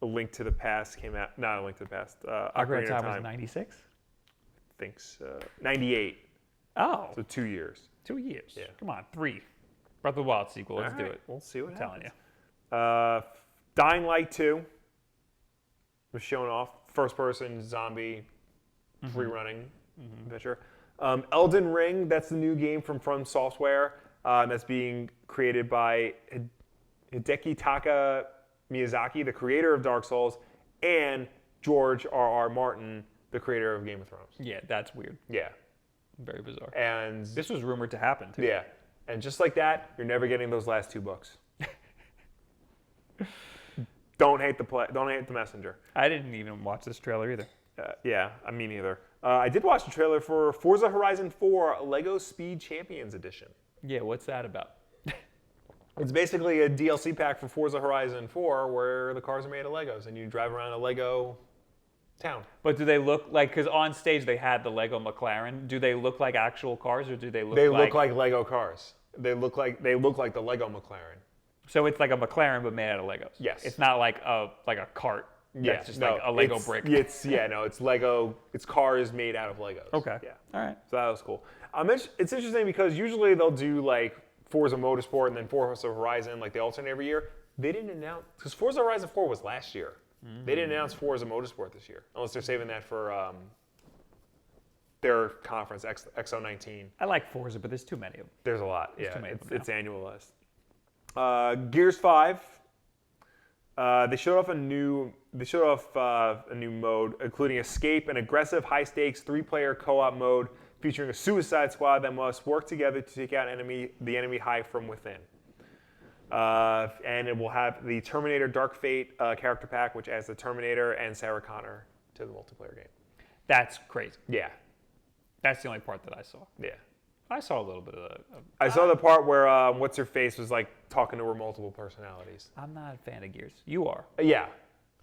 A Link to the Past came out. Not A Link to the Past. Ocarina of Time was 96? I think so. 98. Oh. So 2 years. 2 years. Yeah. Come on, 3. Breath of the Wild sequel. Let's do it. We'll see what I'm happens. telling you. Dying Light 2 was shown off. First-person zombie free-running adventure. Elden Ring, that's the new game from Software that's being created by Hideki Taka Miyazaki, the creator of Dark Souls, and George R.R. Martin, the creator of Game of Thrones. Yeah, that's weird. Yeah. Very bizarre. And this was rumored to happen, too. Yeah. And just like that, you're never getting those last 2 books. Don't hate the messenger. I didn't even watch this trailer either. Yeah, me neither. I did watch the trailer for Forza Horizon 4 Lego Speed Champions Edition. Yeah, what's that about? It's basically a DLC pack for Forza Horizon 4 where the cars are made of Legos and you drive around a Lego town. But do they look like, because on stage they had the Lego McLaren, do they look like actual cars or do they look They look like Lego cars. They look like the Lego McLaren. So it's like a McLaren but made out of Legos? Yes. It's not like a cart that's just like a Lego brick? It's Lego. It's cars made out of Legos. Okay. Yeah. All right. So that was cool. It's interesting because usually they'll do like Forza Motorsport and then Forza Horizon, like they alternate every year. They didn't announce, because Forza Horizon 4 was last year. They didn't announce Forza Motorsport this year, unless they're saving that for their conference, XO19. I like Forza, but there's too many of them. There's a lot. There's too many of them It's annualized. Gears 5. They showed off a new mode, including escape, an aggressive, high-stakes 3-player co-op mode featuring a suicide squad that must work together to take out the enemy hive from within. And it will have the Terminator Dark Fate character pack, which adds the Terminator and Sarah Connor to the multiplayer game. That's crazy. Yeah. That's the only part that I saw. Yeah. I saw a little bit of I saw the part where What's-Her-Face was like talking to her multiple personalities. I'm not a fan of Gears. You are. Yeah.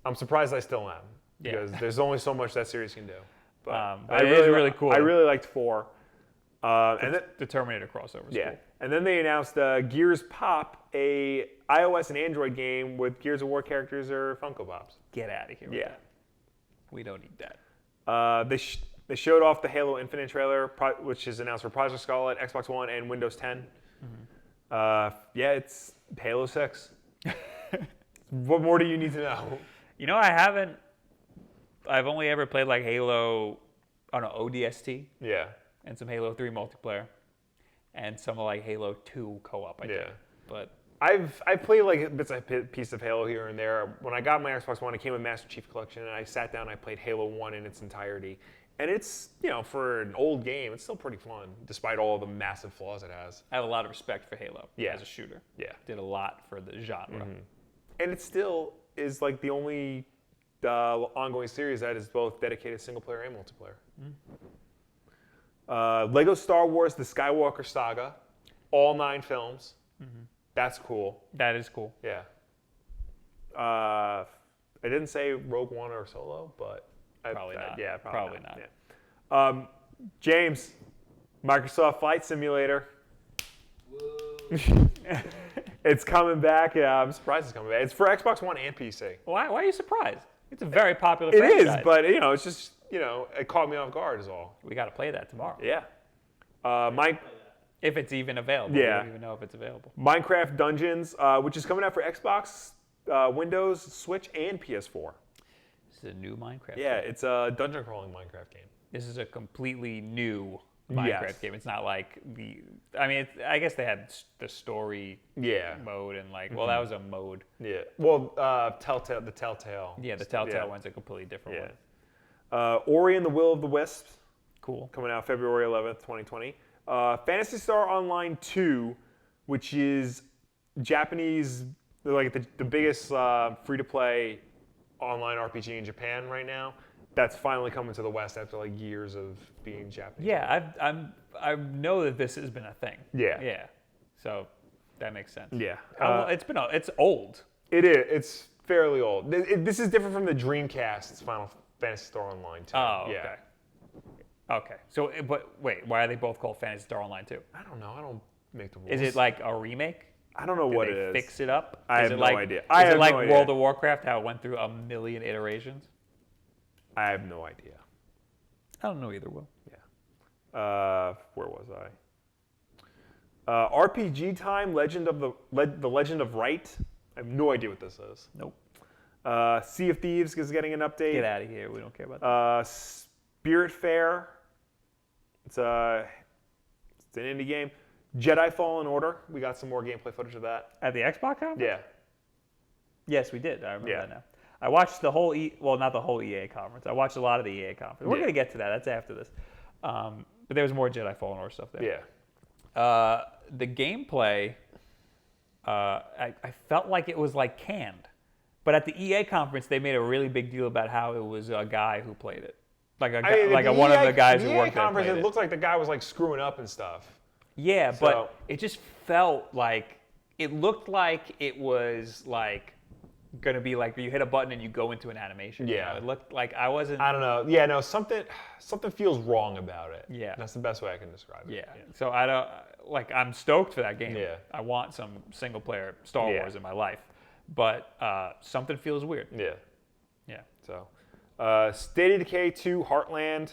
I'm surprised I still am. Yeah. Because there's only so much that series can do. But it is really cool. I really liked 4. And then, The Terminator crossover is cool. And then they announced Gears Pop, a iOS and Android game with Gears of War characters or Funko Pops. Get out of here with Yeah. that. We don't need that. They showed off the Halo Infinite trailer, which is announced for Project Scarlet, Xbox One, and Windows 10. It's Halo 6. What more do you need to know? You know, I've only ever played like Halo, ODST. Yeah. And some Halo 3 multiplayer. And some like Halo 2 co-op, I think. But I've played like bits of piece of Halo here and there. When I got my Xbox One, it came with Master Chief Collection, and I sat down and I played Halo 1 in its entirety. And it's, for an old game, it's still pretty fun, despite all the massive flaws it has. I have a lot of respect for Halo as a shooter. Yeah. Did a lot for the genre. And it still is like the only ongoing series that is both dedicated single player and multiplayer. Lego Star Wars: The Skywalker Saga, all 9 films. That's cool. That is cool. Yeah. I didn't say Rogue One or Solo, but Probably not. Yeah, Probably not. Yeah. James, Microsoft Flight Simulator. It's coming back. Yeah, I'm surprised it's coming back. It's for Xbox One and PC. Why are you surprised? It's a very popular It franchise. is, but it's just it caught me off guard is all. We got to play that tomorrow. Yeah. If it's even available. Yeah. We don't even know if it's available. Minecraft Dungeons, which is coming out for Xbox, Windows, Switch, and PS4. This is a new Minecraft Yeah, game. it's a dungeon crawling Minecraft game. This is a completely new Minecraft game. It's not like I guess they had the story mode and that was a mode. Yeah. Well, Telltale. Yeah, the Telltale one's a completely different one. Ori and the Will of the Wisps. Cool. Coming out February 11th, 2020. Phantasy Star Online 2, which is Japanese, like the biggest free-to-play online RPG in Japan right now. That's finally coming to the West after like years of being Japanese. Yeah, I know that this has been a thing. Yeah. Yeah. So that makes sense. Yeah. It's old. It is. It's fairly old. This is different from the Dreamcast's Final Fantasy Star Online 2. Oh, okay. Yeah. Okay. So, but wait, why are they both called Phantasy Star Online 2? I don't know. I don't make the rules. Is it like a remake? I don't know what it is. Fix it up? I have no idea. I Is have it like no idea. World of Warcraft, how it went through a million iterations? I have no idea. I don't know either, Will. Yeah. Where was I? RPG Time, the Legend of Right. I have no idea what this is. Nope. Sea of Thieves is getting an update. Get out of here. We don't care about that. Spirit Fair. It's an indie game. Jedi Fallen Order. We got some more gameplay footage of that. At the Xbox conference? Yeah. Yes, we did. I remember that now. I watched the whole not the whole EA conference. I watched a lot of the EA conference. We're going to get to that. That's after this. But there was more Jedi Fallen Order stuff there. Yeah. The gameplay, I felt like it was like canned. But at the EA conference, they made a really big deal about how it was a guy who played it. One of the guys who worked there played it. It looked like the guy was like screwing up and stuff. Yeah, but it just felt like it looked like it was like gonna be like you hit a button and you go into an animation. Yeah. It looked like I wasn't. I don't know. Yeah, no, something feels wrong about it. Yeah. That's the best way I can describe it. Yeah. So I don't like. I'm stoked for that game. Yeah. I want some single player Star Wars in my life, but something feels weird. Yeah. Yeah. So, State of Decay 2 Heartland.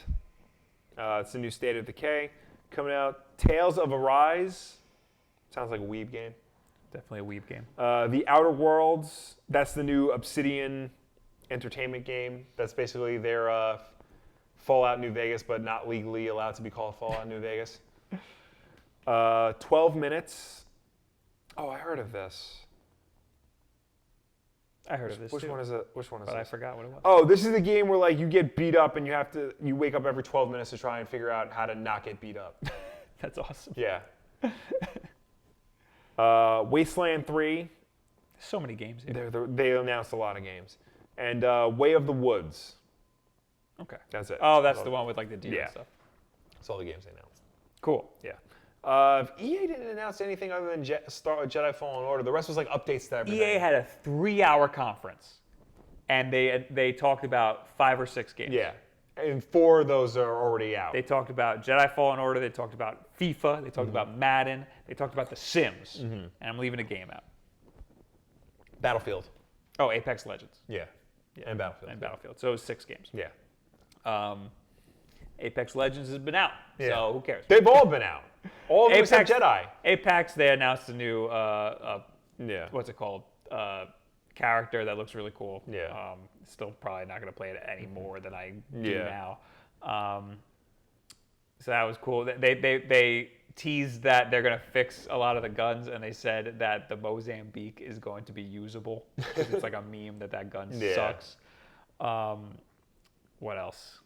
It's a new State of Decay coming out. Tales of Arise. Sounds like a weeb game. Definitely a weeb game. The Outer Worlds. That's the new Obsidian Entertainment game. That's basically their Fallout New Vegas, but not legally allowed to be called Fallout New Vegas. 12 Minutes. Oh, I heard of this. I heard of this Which too. one is it? Which one is But this? I forgot what it was. Oh, this is the game where like you get beat up and you wake up every 12 minutes to try and figure out how to not get beat up. That's awesome. Yeah. Wasteland 3. So many games here. They announced a lot of games. And Way of the Woods. Okay. That's it. Oh, that's the one with like the deer Yeah. and stuff. That's all the games they announced. Cool. Yeah. EA didn't announce anything other than Jedi Fallen Order. The rest was like updates to everything. EA had a 3-hour conference, and they talked about 5 or 6 games. Yeah. And 4 of those are already out. They talked about Jedi Fallen Order. They talked about FIFA. They talked about Madden. They talked about The Sims. And I'm leaving a game out. Battlefield. Oh, Apex Legends. Yeah. And Battlefield. And Battlefield. So it was 6 games. Yeah. Apex Legends has been out. Yeah. So who cares? They've all been out. All of them except Jedi. Apex, they announced a new, Yeah. what's it called? Character that looks really cool. Yeah. Still probably not going to play it any more than I do Yeah. now. So that was cool. They teased that they're going to fix a lot of the guns, and they said that the Mozambique is going to be usable. 'Cause it's like a meme that gun sucks. What else?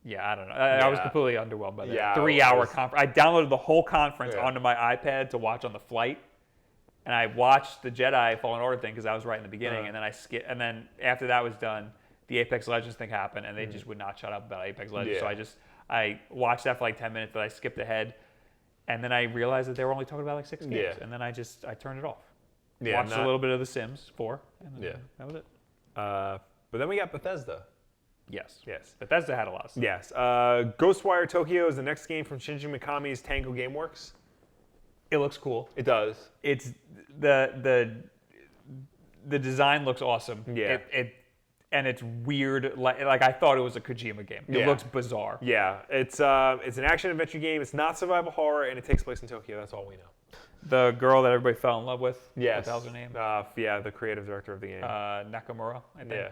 Yeah, I don't know. I was completely underwhelmed by that. Yeah, 3-hour conference. I downloaded the whole conference Yeah. onto my iPad to watch on the flight, and I watched the Jedi Fallen Order thing because I was right in the beginning, and then I skipped. And then after that was done, the Apex Legends thing happened, and they just would not shut up about Apex Legends. Yeah. So I watched that for like 10 minutes, but I skipped ahead, and then I realized that they were only talking about like 6 games, Yeah. and then I turned it off. Yeah, Watched a little bit of The Sims 4, and then Yeah. that was it. But then we got Bethesda. Yes. Yes. Bethesda had a lot of stuff. Yes. Ghostwire Tokyo is the next game from Shinji Mikami's Tango Gameworks. It looks cool. It does. It's the design looks awesome. Yeah. And it's weird. Like I thought it was a Kojima game. It Yeah. looks bizarre. Yeah. It's an action adventure game. It's not survival horror, and it takes place in Tokyo. That's all we know. The girl that everybody fell in love with. Yes. What the hell's her name? Yeah, the creative director of the game. Nakamura, I think. Yeah.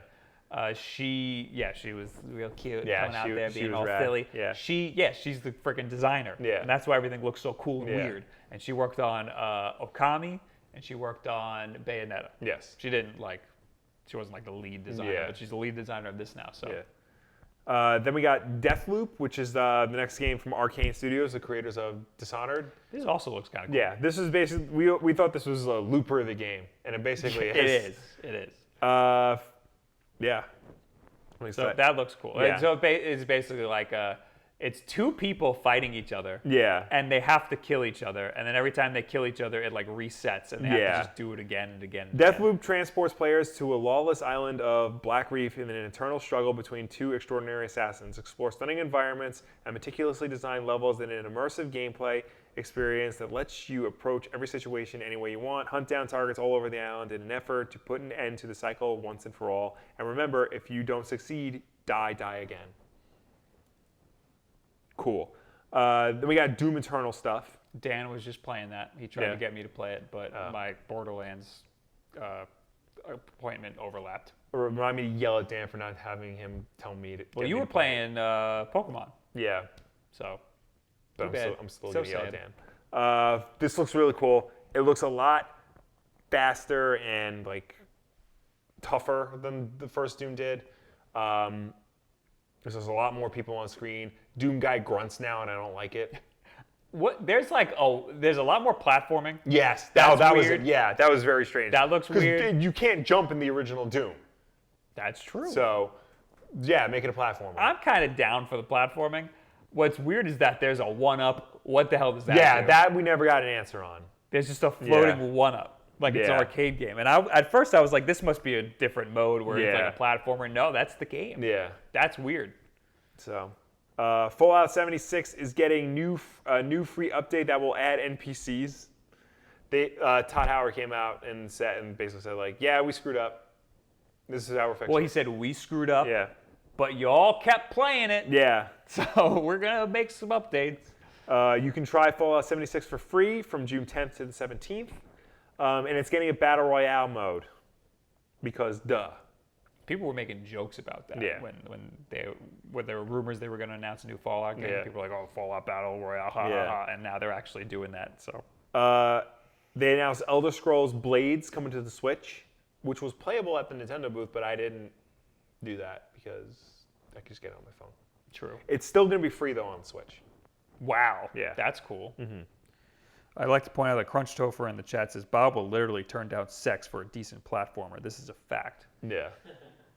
She was real cute. Yeah, coming out there she being was all rad. silly. Yeah. She's the freaking designer. Yeah. And that's why everything looks so cool and Yeah. weird. And she worked on Okami, and she worked on Bayonetta. Yes. She wasn't like the lead designer, Yeah. but she's the lead designer of this now. So. Yeah. Then we got Deathloop, which is the next game from Arcane Studios, the creators of Dishonored. This also looks kind of cool. Yeah, this is basically we thought this was a Looper the game, and it basically is. It is. Yeah. So that looks cool. Yeah. And so it's basically like it's 2 people fighting each other. Yeah. And they have to kill each other, and then every time they kill each other, it like resets, and they have Yeah. to just do it again and again. And again. Deathloop transports players to a lawless island of Black Reef in an eternal struggle between 2 extraordinary assassins. Explore stunning environments and meticulously designed levels in an immersive gameplay experience that lets you approach every situation any way you want. Hunt down targets all over the island in an effort to put an end to the cycle once and for all. And remember, if you don't succeed, die again. Cool. Then we got Doom Eternal stuff. Dan was just playing that. He tried Yeah. to get me to play it, but my Borderlands appointment overlapped. Remind me to yell at Dan for not having him tell me to. Well, get you me were to play playing Pokemon, Yeah, so but too I'm still So gonna yell at sad. Dan. This looks really cool. It looks a lot faster and like tougher than the first Doom did. There's a lot more people on screen. Doom guy grunts now, and I don't like it. what? There's a lot more platforming. Yes, That's that was weird. it. Yeah, that was very strange. That looks 'Cause weird. You can't jump in the original Doom, That's true. so yeah, make it a platformer. I'm kind of down for the platforming. What's weird is that there's a 1-up. What the hell does that Yeah, do? that we never got an answer on. There's just a floating 1-up, like it's an arcade game. And at first I was like, this must be a different mode where it's like a platformer. No, that's the game. Yeah. That's weird. So, Fallout 76 is getting a new free update that will add NPCs. Todd Howard came out and basically said like, yeah, we screwed up. This is how we're fixing it. Well, he said we screwed up. Yeah. But y'all kept playing it. Yeah. So we're going to make some updates. You can try Fallout 76 for free from June 10th to the 17th. And it's getting a Battle Royale mode. Because duh. People were making jokes about that when there were rumors they were going to announce a new Fallout game. People were like, oh, Fallout Battle Royale, ha, ha, ha. And now they're actually doing that. So they announced Elder Scrolls Blades coming to the Switch, which was playable at the Nintendo booth, but I didn't do that because I could just get it on my phone. True. It's still going to be free, though, on the Switch. Wow. Yeah. That's cool. Mm-hmm. I'd like to point out that Crunch Topher in the chat says, Bob will literally turn down sex for a decent platformer. This is a fact. Yeah.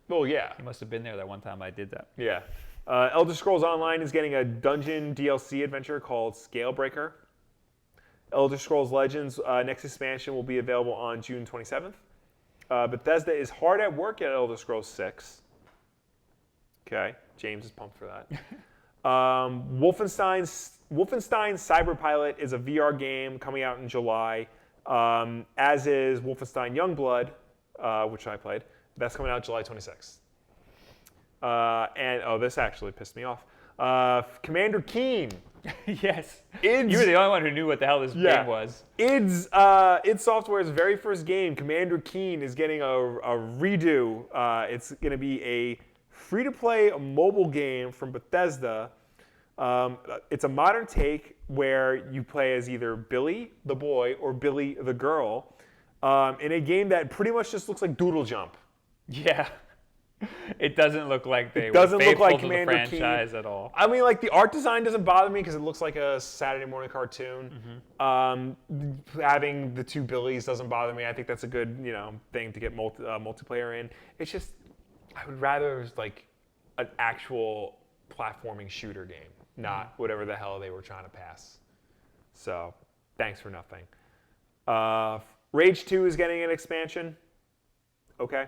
Well, yeah. He must have been there that one time I did that. Yeah. Elder Scrolls Online is getting a dungeon DLC adventure called Scalebreaker. Elder Scrolls Legends next expansion will be available on June 27th. Bethesda is hard at work at Elder Scrolls 6. Okay, James is pumped for that. Wolfenstein Cyberpilot is a VR game coming out in July, as is Wolfenstein Youngblood, which I played. That's coming out July 26th. This actually pissed me off. Commander Keen. Yes. You were the only one who knew what the hell this game was. id Software's very first game, Commander Keen, is getting a redo. It's going to be a free-to-play mobile game from Bethesda. It's a modern take where you play as either Billy the boy or Billy the girl in a game that pretty much just looks like Doodle Jump. Yeah. It doesn't look like they were faithful to the franchise at all. I mean, like, the art design doesn't bother me because it looks like a Saturday morning cartoon. Mm-hmm. Having the two Billies doesn't bother me. I think that's a good, thing to get multiplayer in. It's just, I would rather it was like an actual platforming shooter game, not whatever the hell they were trying to pass. So, thanks for nothing. Rage 2 is getting an expansion. Okay.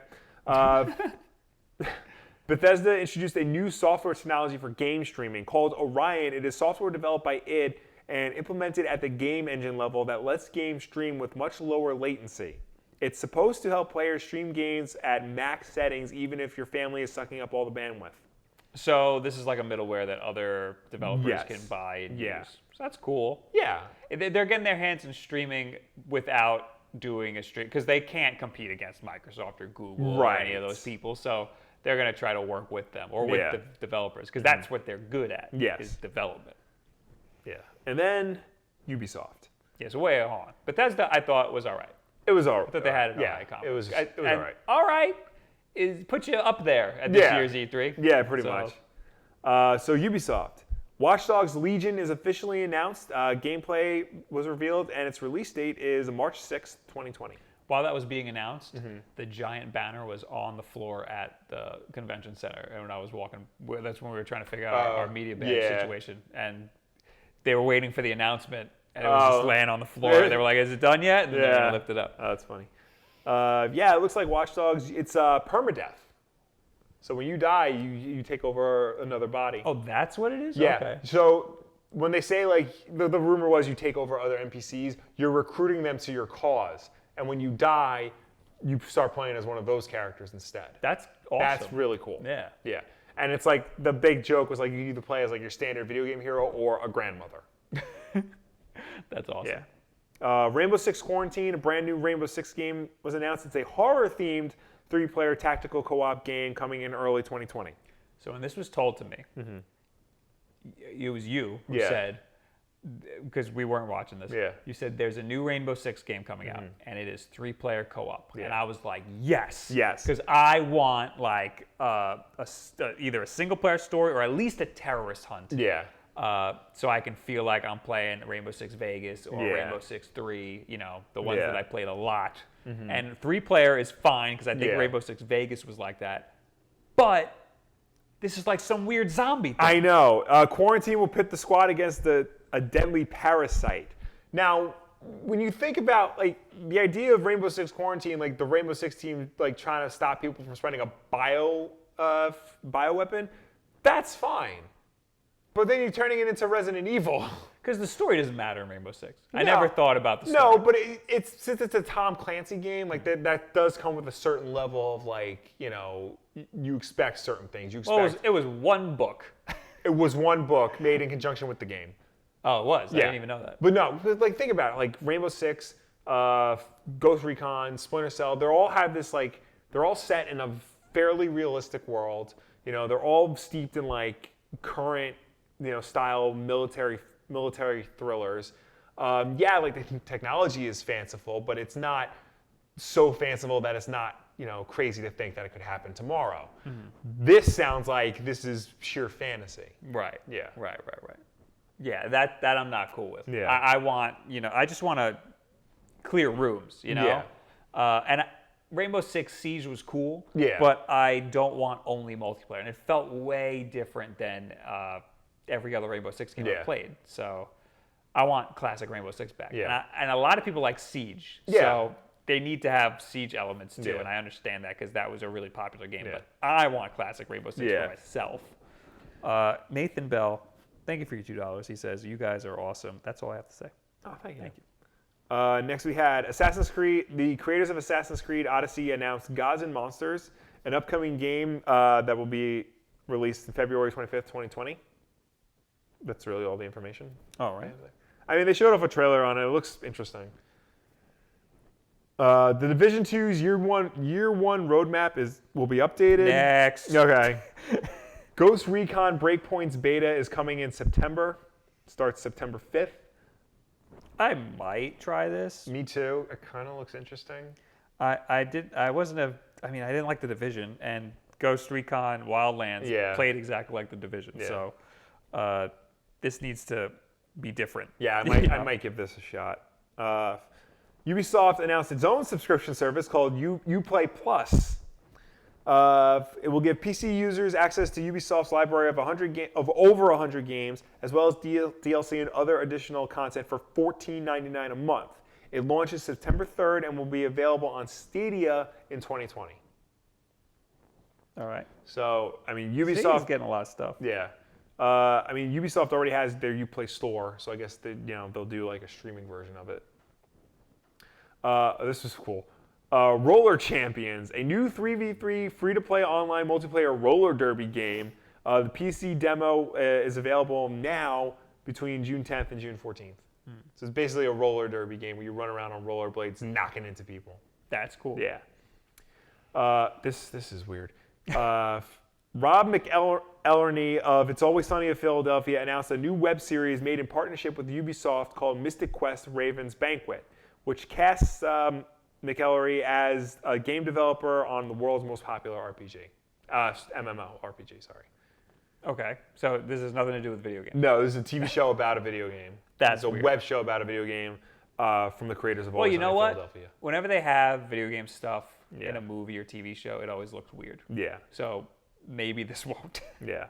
Bethesda introduced a new software technology for game streaming called Orion. It is software developed by id and implemented at the game engine level that lets games stream with much lower latency. It's supposed to help players stream games at max settings even if your family is sucking up all the bandwidth. So this is like a middleware that other developers can buy and use. So that's cool. Yeah. They're getting their hands in streaming without doing a stream because they can't compete against Microsoft or Google or any of those people. So they're going to try to work with them or with the developers because that's what they're good at is development. Yeah. And then Ubisoft. Yeah, so way on. Bethesda, I thought was all right. It was all right. I thought they had an all right conference. It was all right. All right put you up there at this year's E3. Yeah, pretty much. So Ubisoft. Watch Dogs Legion is officially announced. Gameplay was revealed, and its release date is March 6th, 2020. While that was being announced, the giant banner was on the floor at the convention center. And when I was walking, that's when we were trying to figure out our media badge situation. And they were waiting for the announcement, and it was just laying on the floor. They were like, is it done yet? And then they lifted it up. Oh, that's funny. It looks like Watch Dogs, it's permadeath. So when you die, you take over another body. Oh, that's what it is? Yeah. Okay. So when they say, like, the rumor was you take over other NPCs, you're recruiting them to your cause. And when you die, you start playing as one of those characters instead. That's awesome. That's really cool. Yeah. Yeah. And it's like, the big joke was like, you either play as like your standard video game hero or a grandmother. That's awesome. Yeah. Rainbow Six Quarantine, a brand new Rainbow Six game was announced. It's a horror-themed 3-player tactical co-op game coming in early 2020. So when this was told to me, it was you who said, because we weren't watching this, you said there's a new Rainbow Six game coming out, and it is 3-player co-op. And I was like, yes. Yes. Because I want like either a single-player story or at least a terrorist hunt. Yeah. So I can feel like I'm playing Rainbow Six Vegas or Rainbow Six 3, the ones that I played a lot. And 3-player is fine because I think Rainbow Six Vegas was like that. But this is like some weird zombie thing. I know. Quarantine will pit the squad against a deadly parasite. Now, when you think about like the idea of Rainbow Six Quarantine, like the Rainbow Six team like trying to stop people from spreading a bioweapon, that's fine. But then you're turning it into Resident Evil. Because the story doesn't matter in Rainbow Six. I never thought about the story. No, but since it's a Tom Clancy game, like that does come with a certain level of like, you expect certain things. It was one book. It was one book made in conjunction with the game. Oh, it was? I didn't even know that. But no, like think about it. Like Rainbow Six, Ghost Recon, Splinter Cell, they all have this like, they're all set in a fairly realistic world. They're all steeped in like current, style military thrillers. Like the technology is fanciful, but it's not so fanciful that it's not, crazy to think that it could happen tomorrow. Mm-hmm. This sounds like this is sheer fantasy. Right. Yeah. Right. Yeah, that I'm not cool with. Yeah. I want, I just want to clear rooms, Yeah. And Rainbow Six Siege was cool. Yeah. But I don't want only multiplayer, and it felt way different than every other Rainbow Six game I've played. So I want classic Rainbow Six back. Yeah. And a lot of people like Siege. Yeah. So they need to have Siege elements too, Yeah. and I understand that because that was a really popular game. Yeah. But I want classic Rainbow Six for myself. Nathan Bell, thank you for your $2. He says, you guys are awesome. That's all I have to say. Oh, thank you. Next we had Assassin's Creed. The creators of Assassin's Creed Odyssey announced Gods and Monsters, an upcoming game that will be released in February 25th, 2020. That's really all the information. All right. I mean, they showed off a trailer on it. It looks interesting. The Division 2's year one roadmap will be updated. Next. Okay. Ghost Recon Breakpoint's beta is coming in September. Starts September 5th. I might try this. Me too. It kind of looks interesting. I didn't like The Division, and Ghost Recon Wildlands played exactly like The Division. Yeah. So this needs to be different. Yeah, I might give this a shot. Ubisoft announced its own subscription service called Uplay Plus. It will give PC users access to Ubisoft's library of over 100 games, as well as DLC and other additional content for $14.99 a month. It launches September 3rd and will be available on Stadia in 2020. All right. So, I mean, Ubisoft... Stadia's getting a lot of stuff. Yeah. Ubisoft already has their Uplay store, so I guess they'll do like a streaming version of it. This is cool. Roller Champions, a new 3v3 free-to-play online multiplayer roller derby game. The PC demo is available now between June 10th and June 14th. So it's basically a roller derby game where you run around on rollerblades knocking into people. That's cool. Yeah. This is weird. Rob McElherney of It's Always Sunny in Philadelphia announced a new web series made in partnership with Ubisoft called Mystic Quest Raven's Banquet, which casts McElherney as a game developer on the world's most popular RPG. MMORPG, sorry. Okay, so this has nothing to do with video games. No, this is a TV show about a video game. That's a weird. web show about a video game from the creators of Always Sunny in Philadelphia. Whenever they have video game stuff in a movie or TV show, it always looks weird. Yeah. So maybe this won't. Yeah.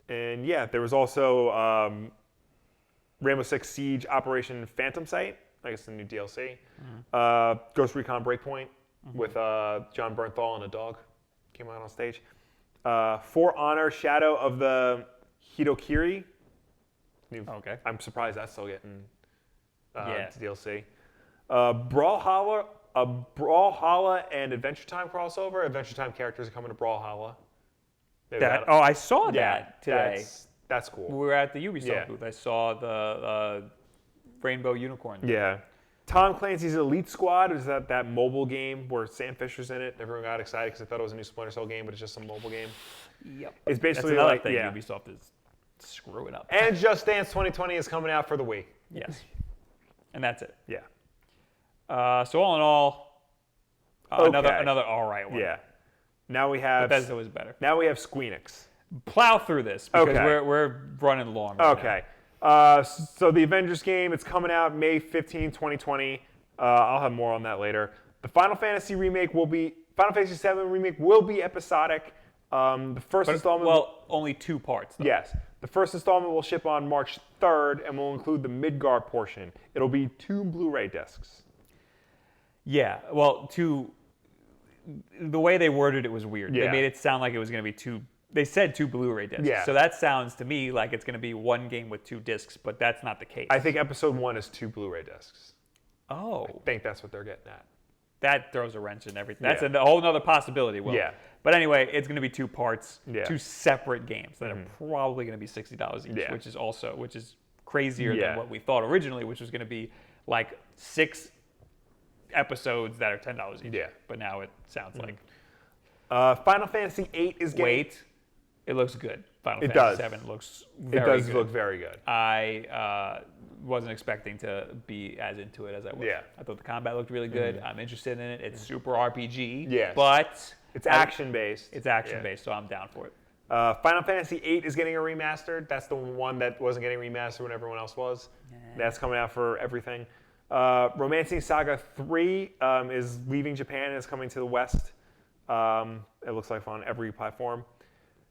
And yeah, there was also Rainbow Six Siege Operation Phantom Sight. I guess the new DLC. Mm-hmm. Ghost Recon Breakpoint with John Bernthal and a dog came out on stage. For Honor Shadow of the Hitokiri. Okay. I'm surprised that's still getting DLC. Brawlhalla and Adventure Time crossover. Adventure Time characters are coming to Brawlhalla. I saw that today. That's cool. We were at the Ubisoft booth. I saw the Rainbow Unicorn. Yeah. Tom Clancy's Elite Squad is that mobile game where Sam Fisher's in it. Everyone got excited because they thought it was a new Splinter Cell game, but it's just a mobile game. Yep. It's basically That's another like thing Ubisoft is screwing up. And Just Dance 2020 is coming out for the Wii. Yes. And that's it. Yeah. So all in all, another all right one. Yeah. Now we have Bethesda was better. Now we have Squeenix. Plow through this because we're running long. Right now. So the Avengers game, it's coming out May 15, 2020. I'll have more on that later. The Final Fantasy VII remake will be episodic. The first installment. Well, only 2 parts. Though. Yes. The first installment will ship on March 3rd and will include the Midgar portion. It'll be 2 Blu-ray discs. Yeah, well, the way they worded it was weird. Yeah. They made it sound like it was going to be 2. They said 2 Blu-ray discs. Yeah. So that sounds to me like it's going to be one game with 2 discs, but that's not the case. I think episode 1 is 2 Blu-ray discs. Oh. I think that's what they're getting at. That throws a wrench in everything. That's Yeah. a whole other possibility, Will. Yeah. But anyway, it's going to be 2 parts, Yeah. 2 separate games that are probably going to be $60 each, Yeah. which is crazier Yeah. than what we thought originally, which was going to be like 6 episodes that are $10 each. Yeah. But now it sounds like Final Fantasy VIII is getting... wait, it looks good. Final It Fantasy does. VII looks It very does good. look very good. I wasn't expecting to be as into it as I was. Yeah. I thought the combat looked really good. I'm interested in it. It's super RPG. Yes. But It's action-based. it's action-based, so I'm down for it. Final Fantasy VIII is getting a remastered. That's the one that wasn't getting remastered when everyone else was. That's coming out for everything. Romancing Saga 3 is leaving Japan and is coming to the West. It looks like on every platform.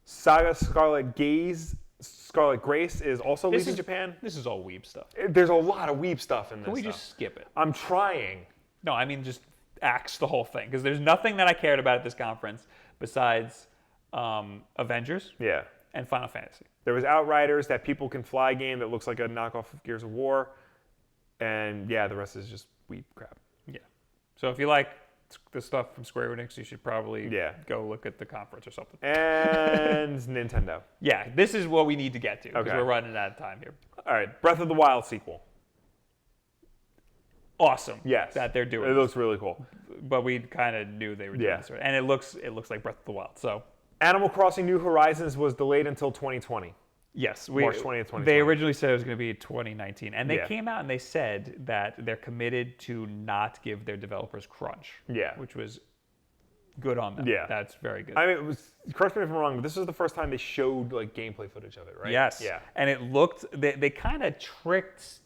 Saga Scarlet Grace is also leaving Japan. This is all weeb stuff. There's a lot of weeb stuff in this. Can we stuff. just skip it? I'm trying. No, I mean just axe the whole thing, because there's nothing that I cared about at this conference besides Avengers Yeah. and Final Fantasy. There was Outriders, that people can fly game that looks like a knockoff of Gears of War. And yeah, the rest is just weeb crap. Yeah. So if you like the stuff from Square Enix, you should probably go look at the conference or something. And Nintendo. Yeah, this is what we need to get to, because Okay. we're running out of time here. All right, Breath of the Wild sequel. Awesome. Yes. That they're doing. It looks really cool. But we kind of knew they were doing Yeah. this. And it looks like Breath of the Wild. So Animal Crossing New Horizons was delayed until 2020. yes, March 20th, 2020. They originally said it was going to be 2019, and they Yeah. came out and they said that they're committed to not give their developers crunch. Yeah. Which was good on them. Yeah. That's very good. I mean, it was, correct me if I'm wrong, but this was the first time they showed like gameplay footage of it, right? Yes. Yeah. And it looked, they kind of tricked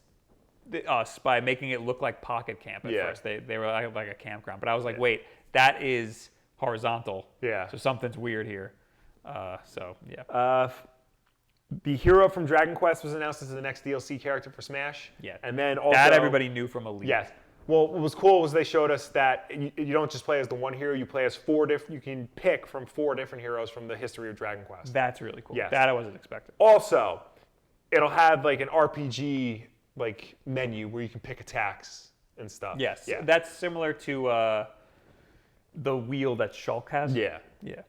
us by making it look like Pocket Camp at first. They were like a campground. But I was like, wait, that is horizontal. Yeah. So something's weird here. So, yeah. The hero from Dragon Quest was announced as the next DLC character for Smash. Yeah. And then also... that everybody knew from Elite. Yes. Well, what was cool was they showed us that you don't just play as the one hero, you play as 4 different... You can pick from 4 different heroes from the history of Dragon Quest. That's really cool. Yes. That I wasn't expecting. Also, it'll have like an RPG like menu where you can pick attacks and stuff. Yes. Yeah. That's similar to the wheel that Shulk has. Yeah. Yeah.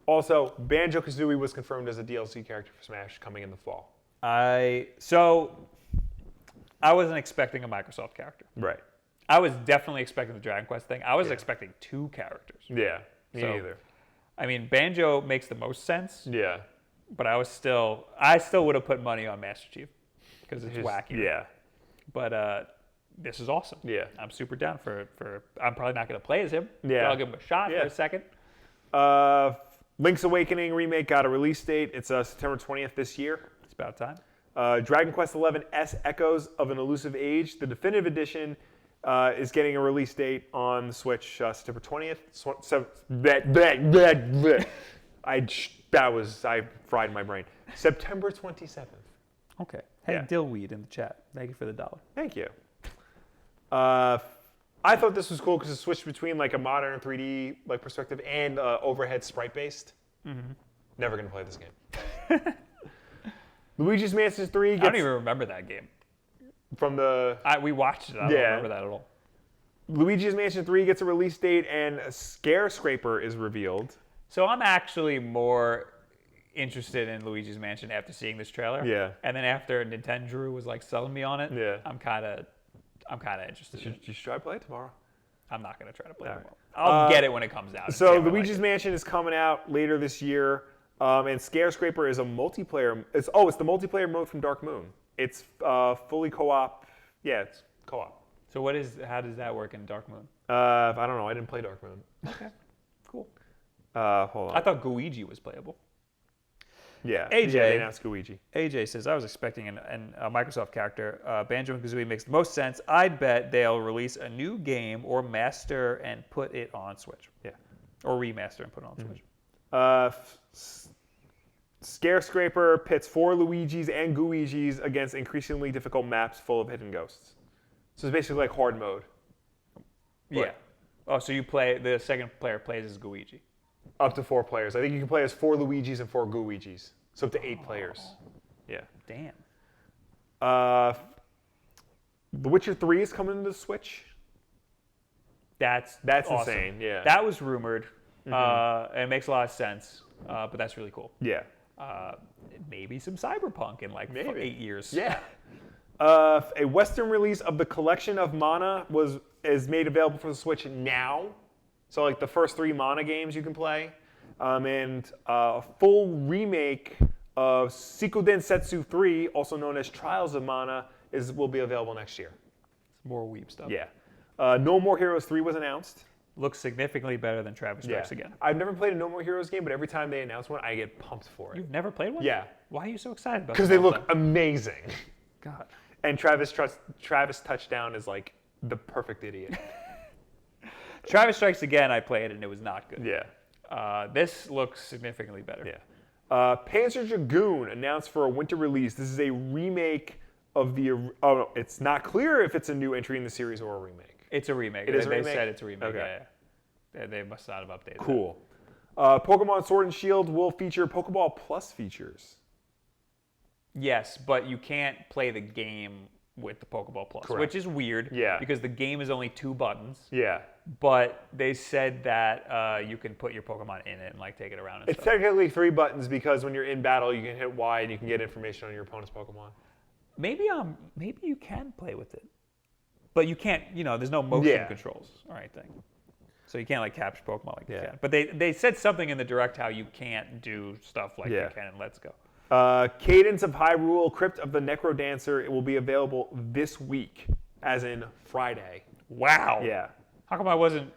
Also, Banjo-Kazooie was confirmed as a DLC character for Smash coming in the fall. So I wasn't expecting a Microsoft character. Right. I was definitely expecting the Dragon Quest thing. I was expecting 2 characters. Yeah. Me So- neither. I mean, Banjo makes the most sense, Yeah. but I still would have put money on Master Chief because it's wacky. Yeah. But this is awesome. Yeah. I'm super down for I'm probably not going to play as him. Yeah. But I'll give him a shot Yeah. for a second. Link's Awakening remake got a release date. It's September 20th this year. It's about time. Dragon Quest XI S Echoes of an Elusive Age, the definitive edition, is getting a release date on the Switch September 20th. I fried my brain. September 27th. Okay. Hey, Yeah. Dillweed in the chat. Thank you for the $1. Thank you. I thought this was cool because it switched between like a modern 3D like perspective and overhead sprite based. Mm-hmm. Never gonna play this game. Luigi's Mansion 3 I gets don't even remember that game. from the We watched it. I don't Yeah. remember that at all. Luigi's Mansion 3 gets a release date and a Scare Scraper is revealed. So I'm actually more interested in Luigi's Mansion after seeing this trailer. Yeah. And then after Nintendo was like selling me on it. Yeah. I'm kind of interested. You should try to play it tomorrow. I'm not gonna try to play it. All right. I'll get it when it comes out. So See if I like Luigi's it. Mansion is coming out later this year, and Scare Scraper is a multiplayer. It's the multiplayer mode from Dark Moon. It's fully co-op. Yeah, it's co-op. So how does that work in Dark Moon? I don't know. I didn't play Dark Moon. Okay. Cool. Hold on. I thought Luigi was playable. Yeah. AJ. Yeah, they announced Luigi. AJ says, I was expecting a Microsoft character. Banjo and Kazooie makes the most sense. I'd bet they'll release a new game or master and put it on Switch. Yeah. Or remaster and put it on Switch. Scarescraper pits 4 Luigis and Gooigis against increasingly difficult maps full of hidden ghosts. So it's basically like hard mode. Yeah. Oh, so the second player plays as Luigi. Up to 4 players. I think you can play as 4 Luigis and 4 Gooigis. So up to 8 players. Yeah. Damn. The Witcher 3 is coming to the Switch. That's awesome. Insane. Yeah. That was rumored. And it makes a lot of sense. But that's really cool. Yeah. Maybe some Cyberpunk in like 8 years. Yeah. A Western release of the collection of Mana is made available for the Switch now. So like the first 3 Mana games you can play. And a full remake of Seiko Densetsu 3, also known as Trials of Mana, will be available next year. It's more weeb stuff. Yeah. No More Heroes 3 was announced. Looks significantly better than Travis Strikes Again. I've never played a No More Heroes game, but every time they announce one, I get pumped for it. You've never played one? Yeah. Why are you so excited about it? Because they look amazing. God. And Travis Touchdown is like the perfect idiot. Travis Strikes Again, I played and it was not good. Yeah. This looks significantly better. Yeah. Panzer Dragoon announced for a winter release. This is a remake of the. Oh, no, it's not clear if it's a new entry in the series or a remake. It's a remake. It is a remake? They said it's a remake. Okay. Yeah. They must not have updated Cool. Pokemon Sword and Shield will feature Pokeball Plus features. Yes, but you can't play the game with the Pokeball Plus, which is weird. Yeah. Because the game is only 2 buttons. Yeah. But they said that you can put your Pokemon in it and like take it around and It's stuff. technically 3 buttons because when you're in battle, you can hit Y and you can get information on your opponent's Pokemon. Maybe you can play with it, but you can't. There's no motion controls or anything, so you can't like capture Pokemon like you can. But they said something in the direct how you can't do stuff like you can in Let's Go. Cadence of Hyrule, Crypt of the Necrodancer. It will be available this week, as in Friday. Wow. Yeah. How come I wasn't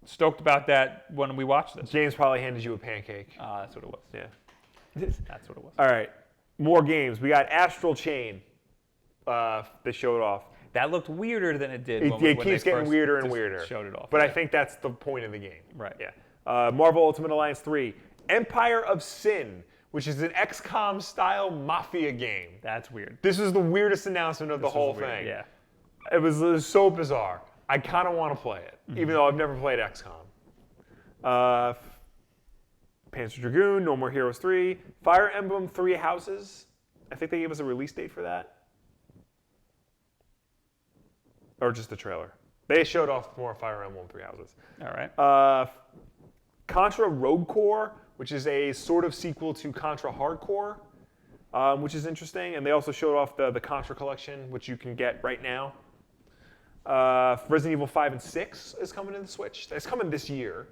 stoked about that when we watched this? James probably handed you a pancake. That's what it was. Yeah. That's what it was. All right. More games. We got Astral Chain. They showed off. That looked weirder than it did. It when keeps they getting first weirder and just weirder. Showed it off. But I think that's the point of the game. Right. Yeah. Marvel Ultimate Alliance 3. Empire of Sin, which is an XCOM style mafia game. That's weird. This is the weirdest announcement of the whole thing. Yeah. It was so bizarre. I kind of want to play it, even though I've never played XCOM. Panzer Dragoon, No More Heroes 3, Fire Emblem 3 Houses. I think they gave us a release date for that. Or just the trailer. They showed off more Fire Emblem 3 Houses. All right. Contra Rogue Core, which is a sort of sequel to Contra Hardcore, which is interesting. And they also showed off the Contra collection, which you can get right now. Resident Evil 5 and 6 is coming to the Switch. It's coming this year,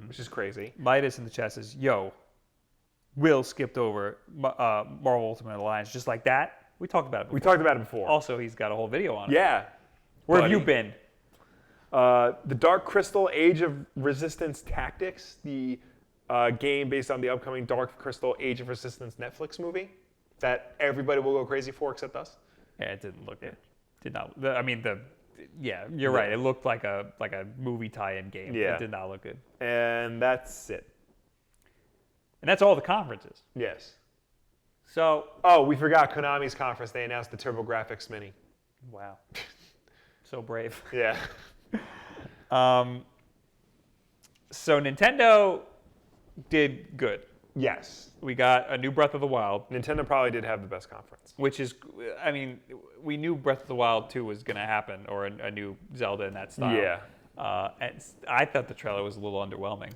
which is crazy. Midas in the chat says, yo, Will skipped over Marvel Ultimate Alliance just like that. We talked about it before. We talked about it before. Also, he's got a whole video on it. Yeah. Where have you been? The Dark Crystal Age of Resistance Tactics, the game based on the upcoming Dark Crystal Age of Resistance Netflix movie that everybody will go crazy for except us. Yeah, it didn't look good. Did not. Yeah, you're right. It looked like a movie tie-in game. Yeah. It did not look good. And that's it. And that's all the conferences. Yes. So. Oh, we forgot Konami's conference. They announced the TurboGrafx Mini. Wow. So brave. Yeah. So Nintendo did good. Yes. We got a new Breath of the Wild. Nintendo probably did have the best conference. Which is, I mean, we knew Breath of the Wild 2 was going to happen, or a new Zelda in that style. Yeah. And I thought the trailer was a little underwhelming.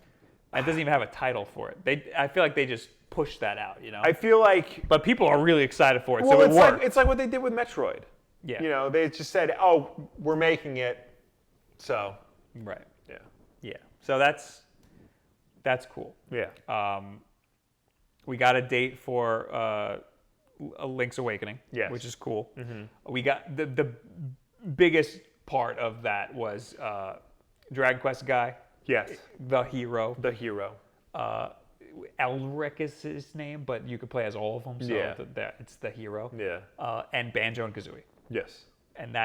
It doesn't even have a title for it. I feel like they just pushed that out, I feel like... But people are really excited for it, well, so it worked. It's like what they did with Metroid. Yeah. They just said, oh, we're making it, so... Right. Yeah. Yeah. So that's cool. Yeah. We got a date for a Link's Awakening, which is cool. Mm-hmm. We got the biggest part of that was Dragon Quest guy. Yes. The hero. The hero. Elric is his name, but you could play as all of them, so it's the hero. Yeah. And Banjo and Kazooie. Yes. And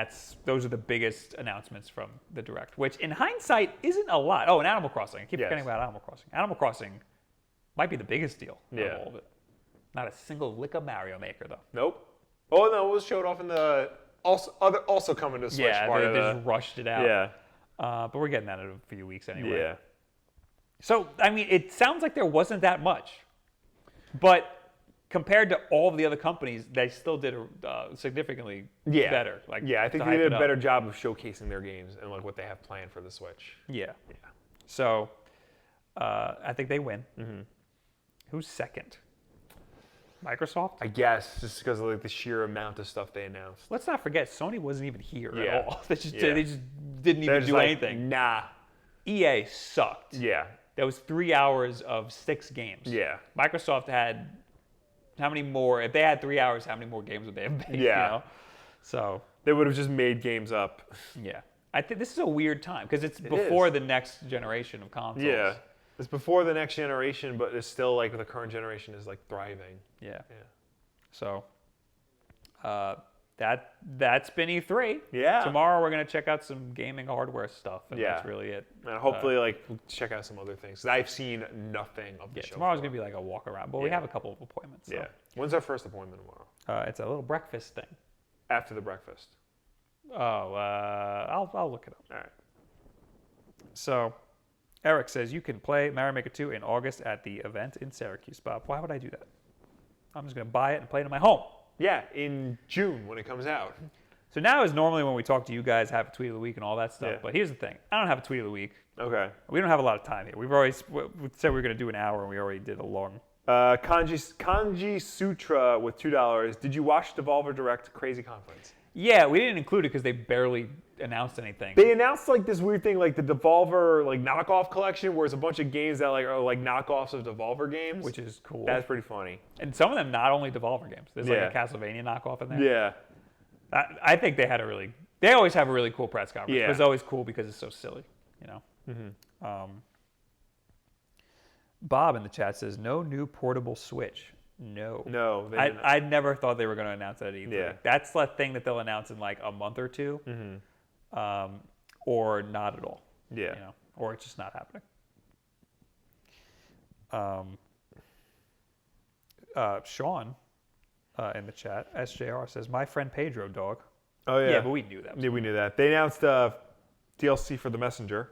those are the biggest announcements from the Direct, which in hindsight isn't a lot. Oh, and Animal Crossing. I keep forgetting about Animal Crossing. Animal Crossing might be the biggest deal of all of it. Not a single lick of Mario Maker, though. Nope. Oh, no, it was showed off in the also coming to Switch part they of the... just rushed it out. Yeah. But we're getting that in a few weeks anyway. Yeah. So, I mean, it sounds like there wasn't that much. But compared to all of the other companies, they still did significantly better. Like, yeah, I think they did a better job of showcasing their games and like what they have planned for the Switch. Yeah. So, I think they win. Mm-hmm. Who's second? Microsoft? I guess, just because of like the sheer amount of stuff they announced. Let's not forget, Sony wasn't even here at all. They just didn't even do anything. Nah. EA sucked. Yeah. That was 3 hours of 6 games. Yeah. Microsoft had how many more? If they had 3 hours, how many more games would they have made? Yeah. You know? So they would have just made games up. Yeah. I think this is a weird time because it's before the next generation of consoles. Yeah. It's before the next generation, but it's still like the current generation is like thriving. Yeah. So that's been E3. Yeah. Tomorrow we're gonna check out some gaming hardware stuff, and that's really it. And hopefully we'll check out some other things. I've seen nothing of the show. Tomorrow's gonna be like a walk around, but we have a couple of appointments. So. Yeah. When's our first appointment tomorrow? It's a little breakfast thing. After the breakfast. Oh, I'll look it up. All right. So, Eric says you can play Mario Maker 2 in August at the event in Syracuse. Bob, why would I do that? I'm just going to buy it and play it in my home. Yeah, in June when it comes out. So now is normally when we talk to you guys, have a tweet of the week and all that stuff. Yeah. But here's the thing. I don't have a tweet of the week. Okay. We don't have a lot of time here. We said we were going to do an hour, and we already did a long. Kanji Sutra with $2. Did you watch Devolver Direct Crazy Conference? Yeah, we didn't include it because they barely announced anything. They announced like this weird thing, like the Devolver like knockoff collection, where it's a bunch of games that like are like knockoffs of Devolver games, which is cool. That's pretty funny. And some of them not only Devolver games. There's like a Castlevania knockoff in there. Yeah. I think they always have a really cool press conference. Yeah. It's always cool because it's so silly, you know. Mm-hmm. Bob in the chat says no new portable Switch. No. I never thought they were going to announce that either. Yeah. That's the thing that they'll announce in like a month or two, or not at all. Yeah. You know, or it's just not happening. Sean in the chat, SJR says my friend Pedro dog. Oh yeah. Yeah, but we knew that. Yeah, we knew that. They announced DLC for the Messenger.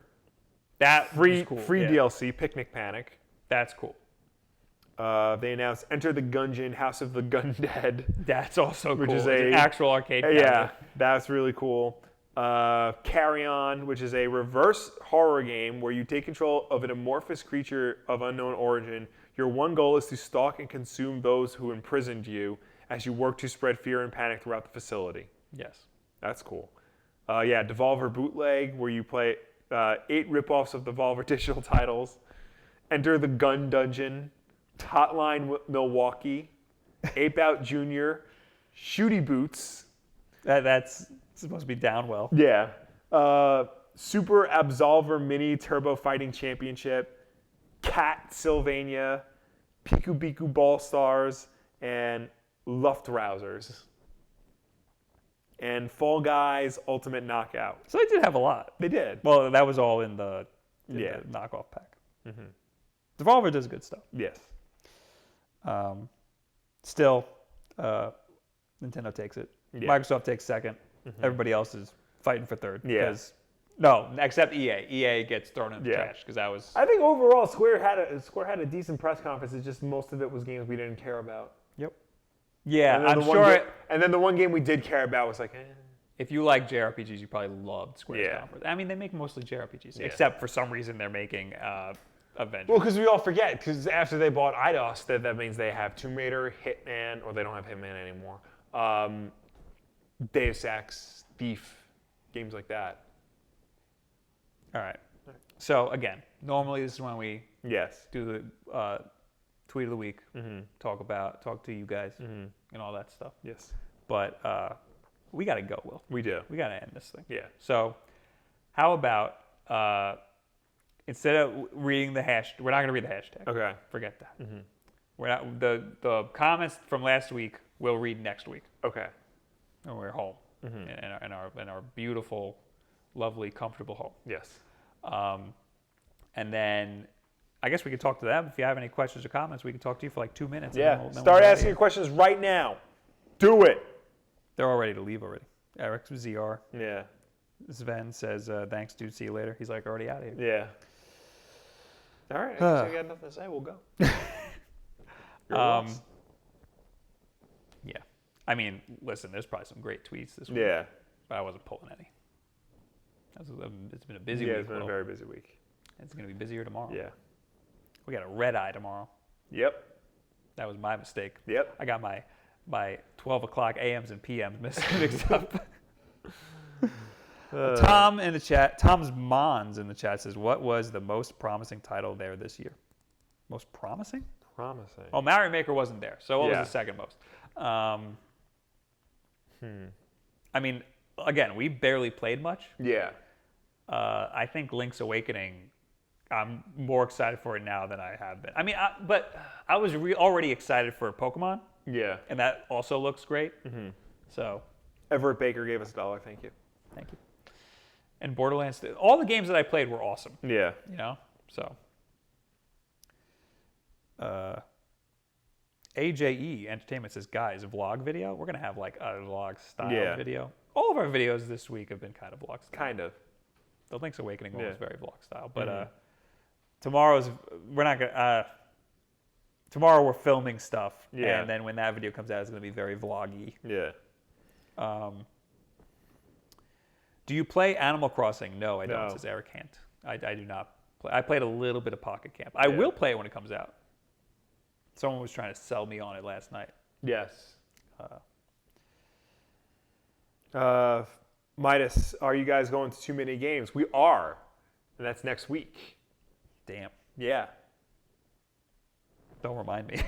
That free cool. DLC, Picnic Panic. That's cool. They announced Enter the Gungeon, House of the Gundead. That's also cool. Which is an actual arcade cabinet. Yeah, that's really cool. Carry On, which is a reverse horror game where you take control of an amorphous creature of unknown origin. Your one goal is to stalk and consume those who imprisoned you as you work to spread fear and panic throughout the facility. Yes. That's cool. Devolver Bootleg, where you play 8 ripoffs of Devolver digital titles. Enter the Gun Dungeon. Hotline Milwaukee, Ape Out Jr., Shooty Boots. That's supposed to be down well. Yeah. Super Absolver Mini Turbo Fighting Championship, Cat Sylvania, Piku Biku Ball Stars, and Luftrausers. And Fall Guys Ultimate Knockout. So they did have a lot. They did. Well, that was all in the knockoff pack. Mm-hmm. Devolver does good stuff. Yes. Still, Nintendo takes it. Yeah. Microsoft takes second. Mm-hmm. Everybody else is fighting for third. Yeah. No, except EA. EA gets thrown in the trash because that was. I think overall, Square had a decent press conference. It's just most of it was games we didn't care about. Yep. Yeah, I'm sure. And then the one game we did care about was like. If you like JRPGs, you probably loved Square's conference. I mean, they make mostly JRPGs, except for some reason they're making Avengers. Well, because we all forget, because after they bought Eidos, that means they have Tomb Raider, Hitman, or they don't have Hitman anymore. Deus Ex, Thief, games like that. All right. So again, normally this is when we do the tweet of the week, talk to you guys, and all that stuff. Yes. But we got to go, Will. We do. We got to end this thing. Yeah. So how about instead of reading the hashtag, we're not going to read the hashtag. Okay. Forget that. Mm-hmm. We're not the comments from last week we'll read next week. Okay. And we're home in our beautiful, lovely, comfortable home. Yes. And then I guess we could talk to them. If you have any questions or comments, we can talk to you for like 2 minutes. Yeah. Then Start we'll asking your questions right now. Do it. They're all ready to leave already. Eric ZR. Yeah. Sven says, thanks, dude. See you later. He's like already out of here. Yeah. All right. I guess I got nothing to say. We'll go. Yeah. I mean, listen, there's probably some great tweets this week. Yeah. But I wasn't pulling any. It's been a busy week. Yeah, it's been a very busy week. It's going to be busier tomorrow. Yeah. We got a red eye tomorrow. Yep. That was my mistake. Yep. I got my 12 o'clock AMs and PMs mixed up. Tom in the chat, Tom's Mons in the chat says, what was the most promising title there this year? Most promising? Promising. Oh, Mario Maker wasn't there. So what was the second most? I mean, again, we barely played much. Yeah. I think Link's Awakening, I'm more excited for it now than I have been. I mean, but I was already excited for Pokemon. Yeah. And that also looks great. Mm-hmm. So. Everett Baker gave us $1. Thank you. Thank you. And Borderlands, all the games that I played were awesome. Yeah. You know? So. AJE Entertainment says, guys, a vlog video? We're going to have like a vlog style video. All of our videos this week have been kind of vlog style. Kind of. The Link's Awakening one was very vlog style. But tomorrow we're filming stuff. Yeah. And then when that video comes out, it's going to be very vloggy. Yeah. Do you play Animal Crossing? No, I don't, No. says Eric Hant. I do not play. I played a little bit of Pocket Camp. I will play it when it comes out. Someone was trying to sell me on it last night. Yes. Midas, are you guys going to too many games? We are. And that's next week. Damn. Yeah. Don't remind me.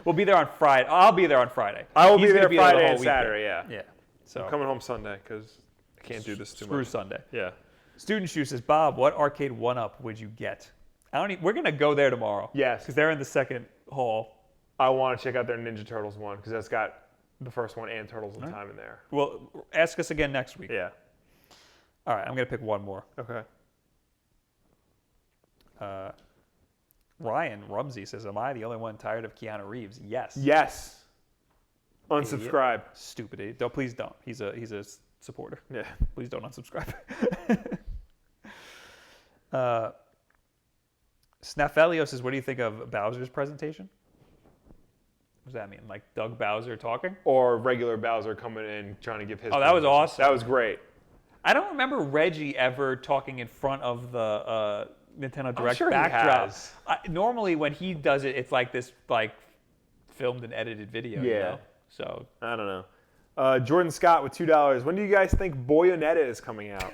We'll be there on Friday. I'll be there on Friday. I will He's be there gonna Friday the whole and Saturday, weekend. yeah. Yeah. So I'm coming home Sunday because I can't do this too screw much. Sunday. Yeah. Student Shoe says, Bob, what arcade 1-up would you get? We're going to go there tomorrow. Yes. Because they're in the second hall. I want to check out their Ninja Turtles one because that's got the first one and Turtles in Time in there. Well, ask us again next week. Yeah. All right, I'm going to pick one more. Okay. Ryan Rumsey says, am I the only one tired of Keanu Reeves? Yes. Yes. Unsubscribe. Stupid idiot. No, please don't. He's a supporter. Yeah. Please don't unsubscribe. Snafelio says, what do you think of Bowser's presentation? What does that mean? Like Doug Bowser talking? Or regular Bowser coming in trying to give his. Oh, that was awesome. That was great. I don't remember Reggie ever talking in front of the Nintendo Direct sure backdrop. he has. Normally, when he does it, it's like this filmed and edited video. Yeah. You know? So I don't know. Jordan Scott with $2. When do you guys think Bayonetta is coming out?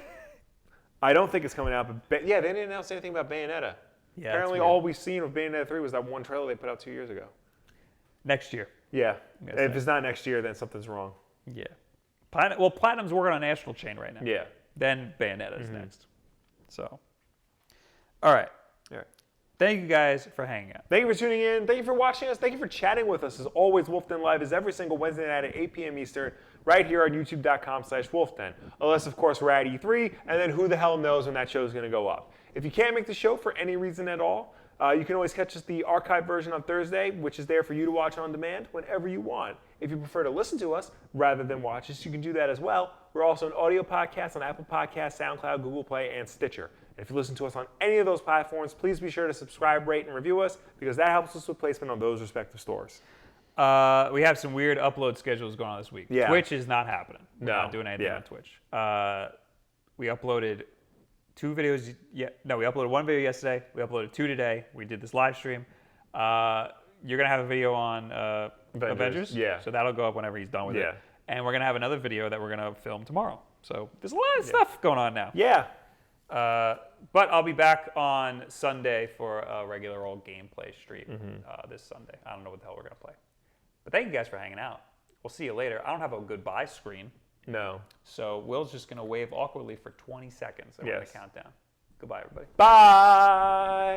I don't think it's coming out, but they didn't announce anything about Bayonetta. yeah, Apparently, all we've seen of Bayonetta 3 was that one trailer they put out 2 years ago. next year. Yeah. Yes, If it's not next year, then something's wrong. Yeah. Platinum's working on Astral Chain right now. Yeah. Then Bayonetta's next. So, all right. All right. Thank you guys for hanging out. Thank you for tuning in. Thank you for watching us. Thank you for chatting with us. As always, Wulff Den Live is every single Wednesday night at 8 p.m. Eastern, right here on youtube.com/WulffDen. Unless, of course, we're at E3, and then who the hell knows when that show is going to go up. If you can't make the show for any reason at all, you can always catch us the archive version on Thursday, which is there for you to watch on demand whenever you want. If you prefer to listen to us rather than watch us, you can do that as well. We're also an audio podcast on Apple Podcasts, SoundCloud, Google Play, and Stitcher. And if you listen to us on any of those platforms, please be sure to subscribe, rate, and review us because that helps us with placement on those respective stores. We have some weird upload schedules going on this week. Yeah. Twitch is not happening. We're No. not doing anything Yeah. on Twitch. We uploaded 2 videos. We uploaded 1 video yesterday. We uploaded 2 today. We did this live stream. You're going to have a video on Avengers. Yeah. So that'll go up whenever he's done with Yeah. it. And we're going to have another video that we're going to film tomorrow. So there's a lot of stuff going on now. Yeah. But I'll be back on Sunday for a regular old gameplay stream this Sunday. I don't know what the hell we're going to play. But thank you guys for hanging out. We'll see you later. I don't have a goodbye screen. No. So Will's just going to wave awkwardly for 20 seconds and we're going Yes. to count down. Goodbye, everybody. Bye.